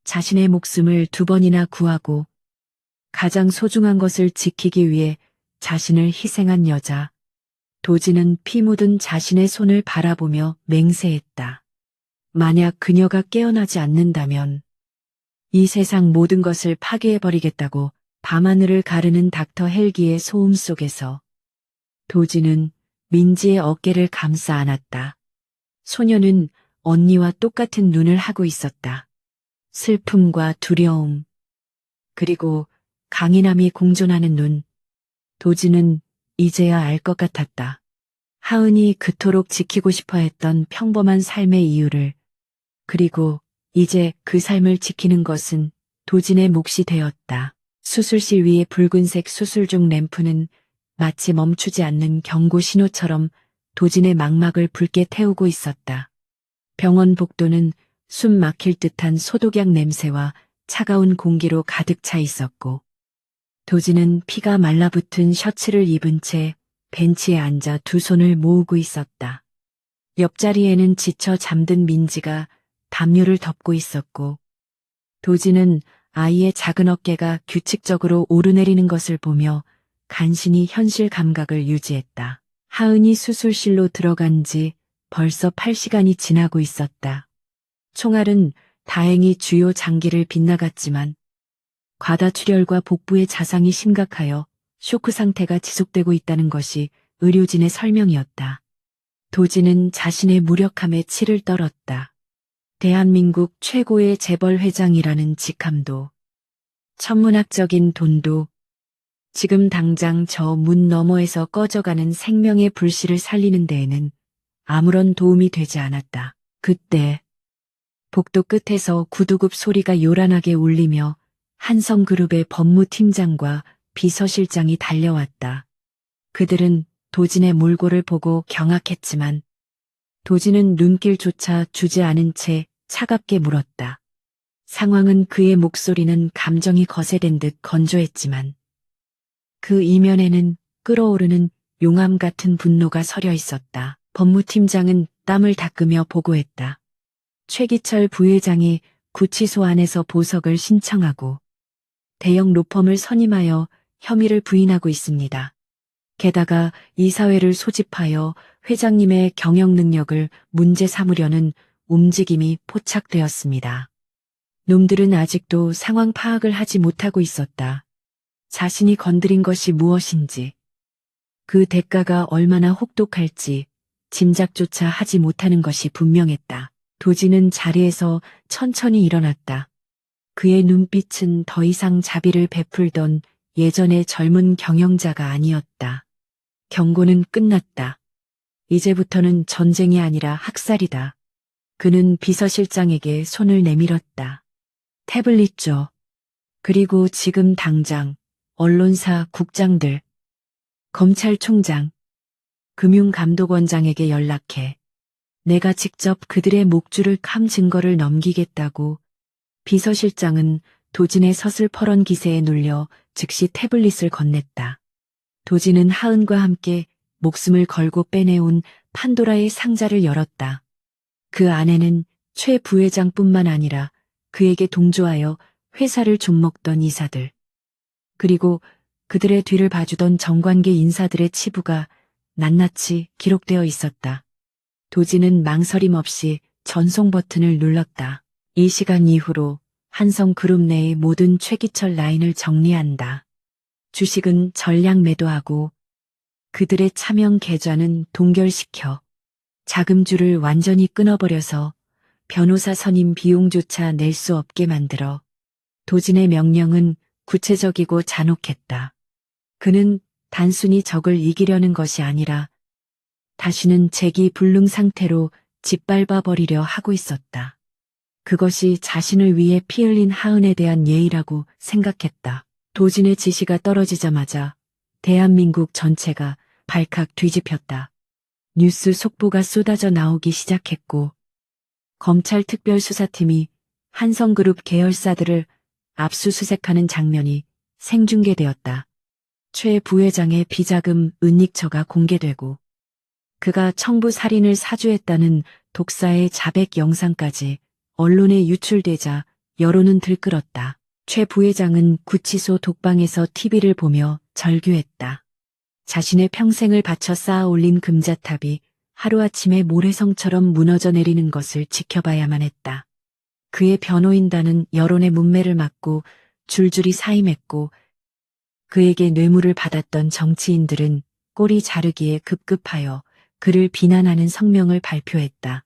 자신의 목숨을 2번이나 구하고 가장 소중한 것을 지키기 위해 자신을 희생한 여자. 도진은 피 묻은 자신의 손을 바라보며 맹세했다. 만약 그녀가 깨어나지 않는다면 이 세상 모든 것을 파괴해버리겠다고. 밤하늘을 가르는 닥터 헬기의 소음 속에서 도진은 민지의 어깨를 감싸 안았다. 소녀는 언니와 똑같은 눈을 하고 있었다. 슬픔과 두려움, 그리고 강인함이 공존하는 눈. 도진은 이제야 알 것 같았다. 하은이 그토록 지키고 싶어 했던 평범한 삶의 이유를, 그리고 이제 그 삶을 지키는 것은 도진의 몫이 되었다. 수술실 위의 붉은색 수술중 램프는 마치 멈추지 않는 경고 신호처럼 도진의 망막을 붉게 태우고 있었다. 병원 복도는 숨 막힐 듯한 소독약 냄새와 차가운 공기로 가득 차 있었고 도진은 피가 말라붙은 셔츠를 입은 채 벤치에 앉아 2손을 모으고 있었다. 옆자리에는 지쳐 잠든 민지가 담요를 덮고 있었고 도지는 아이의 작은 어깨가 규칙적으로 오르내리는 것을 보며 간신히 현실 감각을 유지했다. 하은이 수술실로 들어간 지 벌써 8시간이 지나고 있었다. 총알은 다행히 주요 장기를 빗나갔지만 과다출혈과 복부의 자상이 심각하여 쇼크 상태가 지속되고 있다는 것이 의료진의 설명이었다. 도지는 자신의 무력함에 치를 떨었다. 대한민국 최고의 재벌 회장이라는 직함도, 천문학적인 돈도, 지금 당장 저 문 너머에서 꺼져가는 생명의 불씨를 살리는 데에는 아무런 도움이 되지 않았다. 그때 복도 끝에서 구두굽 소리가 요란하게 울리며 한성그룹의 법무팀장과 비서실장이 달려왔다. 그들은 도진의 몰골을 보고 경악했지만 도진은 눈길조차 주지 않은 채 차갑게 물었다. 상황은 그의 목소리는 감정이 거세된 듯 건조했지만 그 이면에는 끓어오르는 용암 같은 분노가 서려 있었다. 법무팀장은 땀을 닦으며 보고했다. 최기철 부회장이 구치소 안에서 보석을 신청하고 대형 로펌을 선임하여 혐의를 부인하고 있습니다. 게다가 이사회를 소집하여 회장님의 경영 능력을 문제 삼으려는 움직임이 포착되었습니다. 놈들은 아직도 상황 파악을 하지 못하고 있었다. 자신이 건드린 것이 무엇인지, 그 대가가 얼마나 혹독할지 짐작조차 하지 못하는 것이 분명했다. 도지는 자리에서 천천히 일어났다. 그의 눈빛은 더 이상 자비를 베풀던 예전의 젊은 경영자가 아니었다. 경고는 끝났다. 이제부터는 전쟁이 아니라 학살이다. 그는 비서실장에게 손을 내밀었다. 태블릿 줘. 그리고 지금 당장 언론사 국장들, 검찰총장, 금융감독원장에게 연락해. 내가 직접 그들의 목줄을 캄 증거를 넘기겠다고. 비서실장은 도진의 서슬퍼런 기세에 눌려 즉시 태블릿을 건넸다. 도진은 하은과 함께 목숨을 걸고 빼내온 판도라의 상자를 열었다. 그 안에는 최 부회장뿐만 아니라 그에게 동조하여 회사를 좀먹던 이사들, 그리고 그들의 뒤를 봐주던 정관계 인사들의 치부가 낱낱이 기록되어 있었다. 도지는 망설임 없이 전송 버튼을 눌렀다. 이 시간 이후로 한성그룹 내의 모든 최기철 라인을 정리한다. 주식은 전량 매도하고 그들의 차명 계좌는 동결시켜 자금줄을 완전히 끊어버려서 변호사 선임 비용조차 낼 수 없게 만들어. 도진의 명령은 구체적이고 잔혹했다. 그는 단순히 적을 이기려는 것이 아니라 다시는 재기불능 상태로 짓밟아 버리려 하고 있었다. 그것이 자신을 위해 피 흘린 하은에 대한 예의라고 생각했다. 도진의 지시가 떨어지자마자 대한민국 전체가 발칵 뒤집혔다. 뉴스 속보가 쏟아져 나오기 시작했고 검찰 특별수사팀이 한성그룹 계열사들을 압수수색하는 장면이 생중계되었다. 최 부회장의 비자금 은닉처가 공개되고 그가 청부 살인을 사주했다는 독사의 자백 영상까지 언론에 유출되자 여론은 들끓었다. 최 부회장은 구치소 독방에서 TV를 보며 절규했다. 자신의 평생을 바쳐 쌓아 올린 금자탑이 하루아침에 모래성처럼 무너져 내리는 것을 지켜봐야만 했다. 그의 변호인단은 여론의 문매를 막고 줄줄이 사임했고 그에게 뇌물을 받았던 정치인들은 꼬리 자르기에 급급하여 그를 비난하는 성명을 발표했다.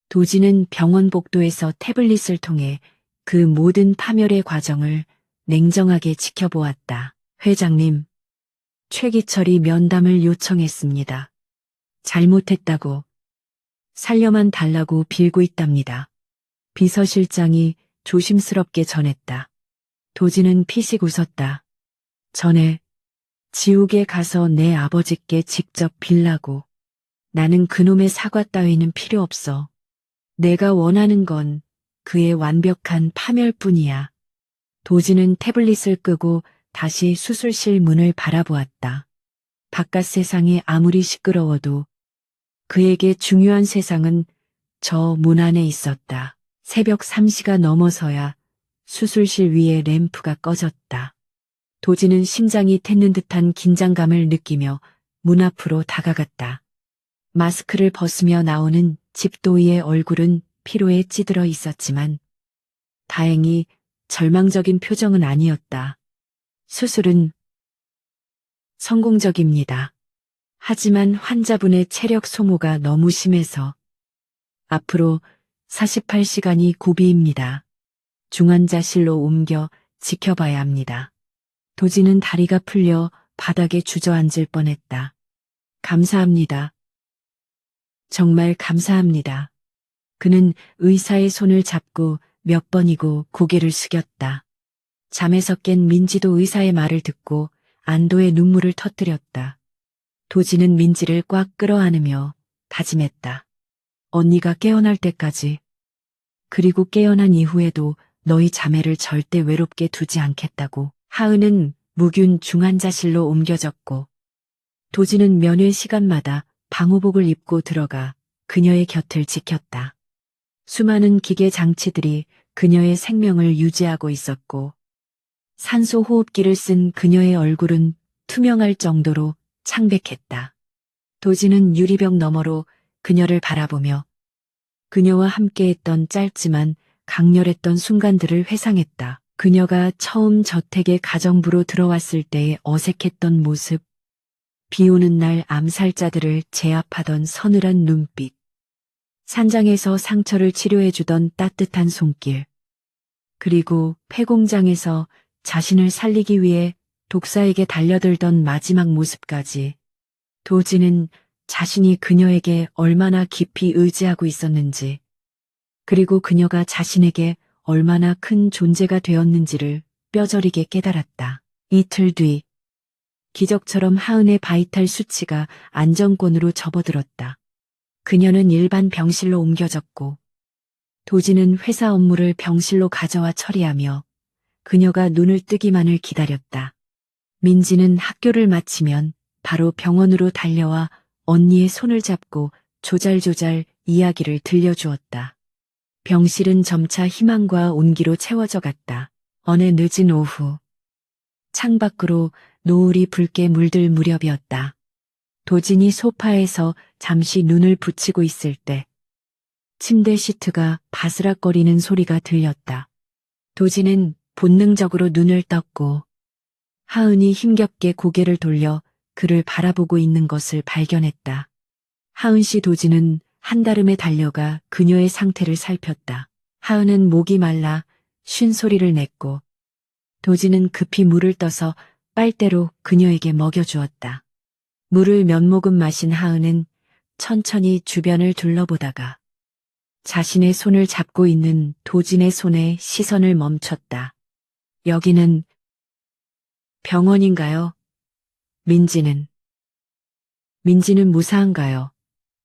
도지는 병원 복도에서 태블릿을 통해 그 모든 파멸의 과정을 냉정하게 지켜보았다. 회장님, 최기철이 면담을 요청했습니다. 잘못했다고, 살려만 달라고 빌고 있답니다. 비서실장이 조심스럽게 전했다. 도지는 피식 웃었다. 전에 지옥에 가서 내 아버지께 직접 빌라고. 나는 그놈의 사과 따위는 필요 없어. 내가 원하는 건 그의 완벽한 파멸뿐이야. 도지는 태블릿을 끄고 다시 수술실 문을 바라보았다. 바깥 세상이 아무리 시끄러워도 그에게 중요한 세상은 저 문 안에 있었다. 새벽 3시가 넘어서야 수술실 위에 램프가 꺼졌다. 도진은 심장이 텄는 듯한 긴장감을 느끼며 문 앞으로 다가갔다. 마스크를 벗으며 나오는 집도이의 얼굴은 피로에 찌들어 있었지만 다행히 절망적인 표정은 아니었다. 수술은 성공적입니다. 하지만 환자분의 체력 소모가 너무 심해서 앞으로 48시간이 고비입니다. 중환자실로 옮겨 지켜봐야 합니다. 도진은 다리가 풀려 바닥에 주저앉을 뻔했다. 감사합니다. 정말 감사합니다. 그는 의사의 손을 잡고 몇 번이고 고개를 숙였다. 잠에서 깬 민지도 의사의 말을 듣고 안도의 눈물을 터뜨렸다. 도진은 민지를 꽉 끌어안으며 다짐했다. 언니가 깨어날 때까지, 그리고 깨어난 이후에도 너희 자매를 절대 외롭게 두지 않겠다고. 하은은 무균 중환자실로 옮겨졌고 도진은 면회 시간마다 방호복을 입고 들어가 그녀의 곁을 지켰다. 수많은 기계 장치들이 그녀의 생명을 유지하고 있었고 산소 호흡기를 쓴 그녀의 얼굴은 투명할 정도로 창백했다. 도진은 유리벽 너머로 그녀를 바라보며 그녀와 함께했던 짧지만 강렬했던 순간들을 회상했다. 그녀가 처음 저택의 가정부로 들어왔을 때의 어색했던 모습, 비 오는 날 암살자들을 제압하던 서늘한 눈빛, 산장에서 상처를 치료해주던 따뜻한 손길, 그리고 폐공장에서 자신을 살리기 위해 독사에게 달려들던 마지막 모습까지. 도진은 자신이 그녀에게 얼마나 깊이 의지하고 있었는지, 그리고 그녀가 자신에게 얼마나 큰 존재가 되었는지를 뼈저리게 깨달았다. 이틀 뒤, 기적처럼 하은의 바이탈 수치가 안정권으로 접어들었다. 그녀는 일반 병실로 옮겨졌고, 도진은 회사 업무를 병실로 가져와 처리하며 그녀가 눈을 뜨기만을 기다렸다. 민지는 학교를 마치면 바로 병원으로 달려와 언니의 손을 잡고 조잘조잘 이야기를 들려주었다. 병실은 점차 희망과 온기로 채워져 갔다. 어느 늦은 오후, 창밖으로 노을이 붉게 물들 무렵이었다. 도진이 소파에서 잠시 눈을 붙이고 있을 때 침대 시트가 바스락거리는 소리가 들렸다. 도진은 본능적으로 눈을 떴고 하은이 힘겹게 고개를 돌려 그를 바라보고 있는 것을 발견했다. 하은 씨. 도진은 한달음에 달려가 그녀의 상태를 살폈다. 하은은 목이 말라 쉰 소리를 냈고 도진은 급히 물을 떠서 빨대로 그녀에게 먹여주었다. 물을 몇 모금 마신 하은은 천천히 주변을 둘러보다가 자신의 손을 잡고 있는 도진의 손에 시선을 멈췄다. 여기는 병원인가요? 민지는 무사한가요?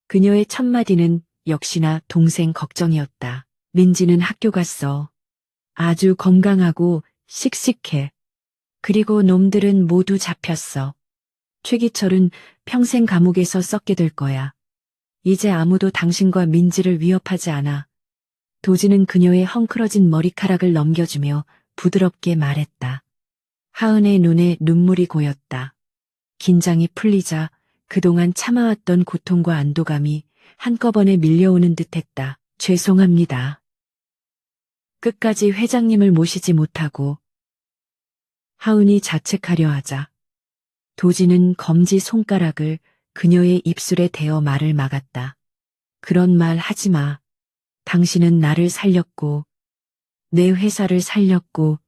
그녀의 첫마디는 역시나 동생 걱정이었다. 민지는 학교 갔어. 아주 건강하고 씩씩해. 그리고 놈들은 모두 잡혔어. 최기철은 평생 감옥에서 썩게 될 거야. 이제 아무도 당신과 민지를 위협하지 않아. 도진은 그녀의 헝클어진 머리카락을 넘겨주며 부드럽게 말했다. 하은의 눈에 눈물이 고였다. 긴장이 풀리자 그동안 참아왔던 고통과 안도감이 한꺼번에 밀려오는 듯했다. 죄송합니다. 끝까지 회장님을 모시지 못하고. 하은이 자책하려 하자 도진은 검지 손가락을 그녀의 입술에 대어 말을 막았다. 그런 말 하지 마. 당신은 나를 살렸고 내 회사를 살렸고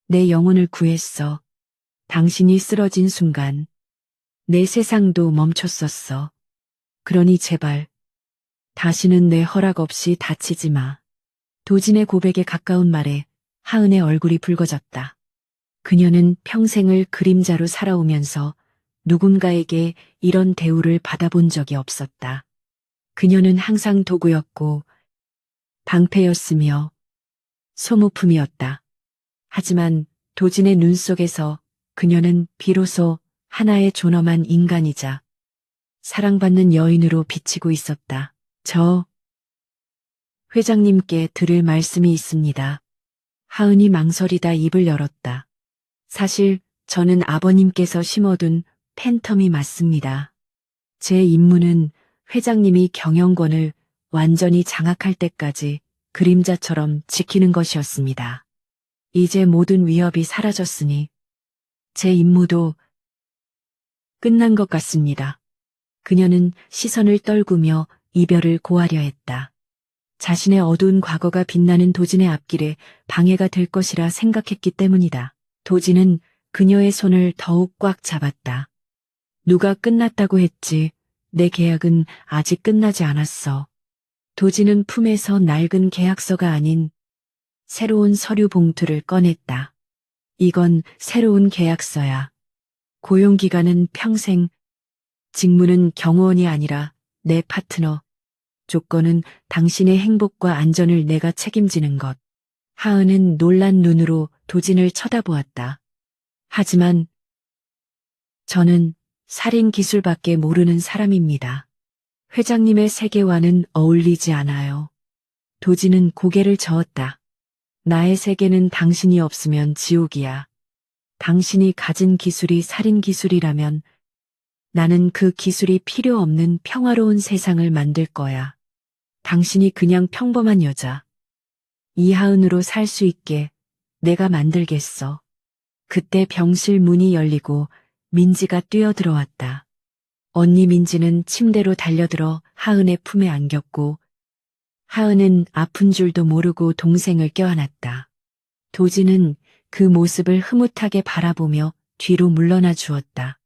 내 영혼을 구했어. 당신이 쓰러진 순간 내 세상도 멈췄었어. 그러니 제발 다시는 내 허락 없이 다치지 마. 도진의 고백에 가까운 말에 하은의 얼굴이 붉어졌다. 그녀는 평생을 그림자로 살아오면서 누군가에게 이런 대우를 받아본 적이 없었다. 그녀는 항상 도구였고 방패였으며 소모품이었다. 하지만 도진의 눈 속에서 그녀는 비로소 하나의 존엄한 인간이자 사랑받는 여인으로 비치고 있었다. 저 회장님께 드릴 말씀이 있습니다. 하은이 망설이다 입을 열었다. 사실 저는 아버님께서 심어둔 팬텀이 맞습니다. 제 임무는 회장님이 경영권을 완전히 장악할 때까지 그림자처럼 지키는 것이었습니다. 이제 모든 위협이 사라졌으니 제 임무도 끝난 것 같습니다. 그녀는 시선을 떨구며 이별을 고하려 했다. 자신의 어두운 과거가 빛나는 도진의 앞길에 방해가 될 것이라 생각했기 때문이다. 도진은 그녀의 손을 더욱 꽉 잡았다. 누가 끝났다고 했지. 내 계약은 아직 끝나지 않았어. 도진은 품에서 낡은 계약서가 아닌 새로운 서류 봉투를 꺼냈다. 이건 새로운 계약서야. 고용기간은 평생, 직무는 경호원이 아니라 내 파트너. 조건은 당신의 행복과 안전을 내가 책임지는 것. 하은은 놀란 눈으로 도진을 쳐다보았다. 하지만 저는 살인 기술밖에 모르는 사람입니다. 회장님의 세계와는 어울리지 않아요. 도진은 고개를 저었다. 나의 세계는 당신이 없으면 지옥이야. 당신이 가진 기술이 살인 기술이라면 나는 그 기술이 필요 없는 평화로운 세상을 만들 거야. 당신이 그냥 평범한 여자. 이하은으로 살 수 있게 내가 만들겠어. 그때 병실 문이 열리고 민지가 뛰어들어왔다. 언니 민지는 침대로 달려들어 하은의 품에 안겼고 하은은 아픈 줄도 모르고 동생을 껴안았다. 도진은 그 모습을 흐뭇하게 바라보며 뒤로 물러나 주었다.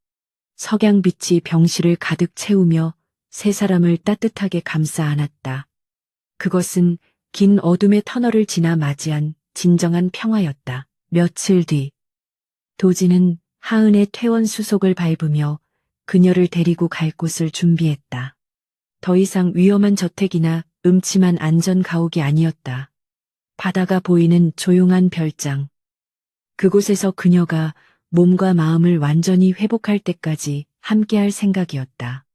석양빛이 병실을 가득 채우며 세 사람을 따뜻하게 감싸 안았다. 그것은 긴 어둠의 터널을 지나 맞이한 진정한 평화였다. 며칠 뒤 도진은 하은의 퇴원 수속을 밟으며 그녀를 데리고 갈 곳을 준비했다. 더 이상 위험한 저택이나 음침한 안전 가옥이 아니었다. 바다가 보이는 조용한 별장. 그곳에서 그녀가 몸과 마음을 완전히 회복할 때까지 함께할 생각이었다.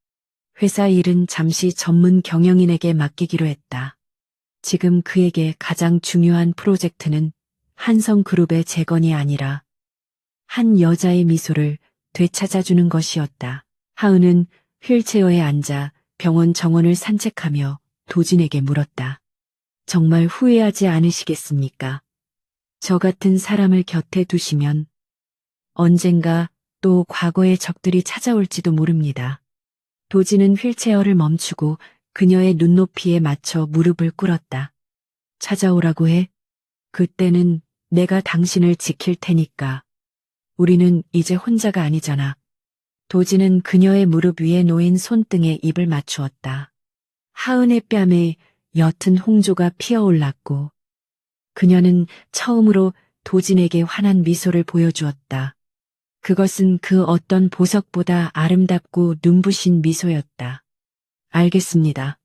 회사 일은 잠시 전문 경영인에게 맡기기로 했다. 지금 그에게 가장 중요한 프로젝트는 한성그룹의 재건이 아니라 한 여자의 미소를 되찾아주는 것이었다. 하은은 휠체어에 앉아 병원 정원을 산책하며 도진에게 물었다. 정말 후회하지 않으시겠습니까? 저 같은 사람을 곁에 두시면 언젠가 또 과거의 적들이 찾아올지도 모릅니다. 도진은 휠체어를 멈추고 그녀의 눈높이에 맞춰 무릎을 꿇었다. 찾아오라고 해. 그때는 내가 당신을 지킬 테니까. 우리는 이제 혼자가 아니잖아. 도진은 그녀의 무릎 위에 놓인 손등에 입을 맞추었다. 하은의 뺨에 옅은 홍조가 피어올랐고 그녀는 처음으로 도진에게 환한 미소를 보여주었다. 그것은 그 어떤 보석보다 아름답고 눈부신 미소였다. 알겠습니다.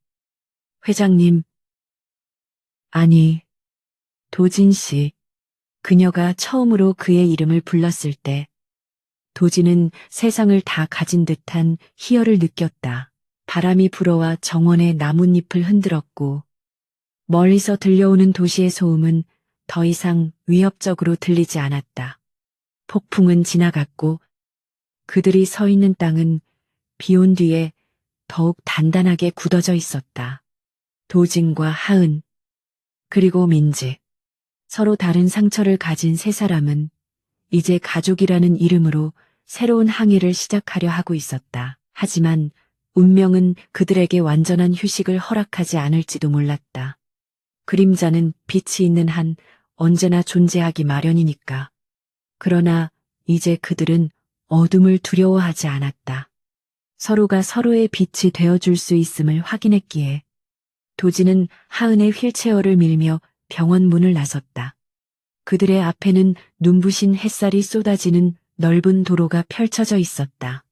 회장님. 아니, 도진 씨. 그녀가 처음으로 그의 이름을 불렀을 때 도진은 세상을 다 가진 듯한 희열을 느꼈다. 바람이 불어와 정원의 나뭇잎을 흔들었고 멀리서 들려오는 도시의 소음은 더 이상 위협적으로 들리지 않았다. 폭풍은 지나갔고 그들이 서 있는 땅은 비 온 뒤에 더욱 단단하게 굳어져 있었다. 도진과 하은, 그리고 민지. 서로 다른 상처를 가진 세 사람은 이제 가족이라는 이름으로 새로운 항해를 시작하려 하고 있었다. 하지만 운명은 그들에게 완전한 휴식을 허락하지 않을지도 몰랐다. 그림자는 빛이 있는 한 언제나 존재하기 마련이니까. 그러나 이제 그들은 어둠을 두려워하지 않았다. 서로가 서로의 빛이 되어줄 수 있음을 확인했기에 도진은 하은의 휠체어를 밀며 병원 문을 나섰다. 그들의 앞에는 눈부신 햇살이 쏟아지는 넓은 도로가 펼쳐져 있었다.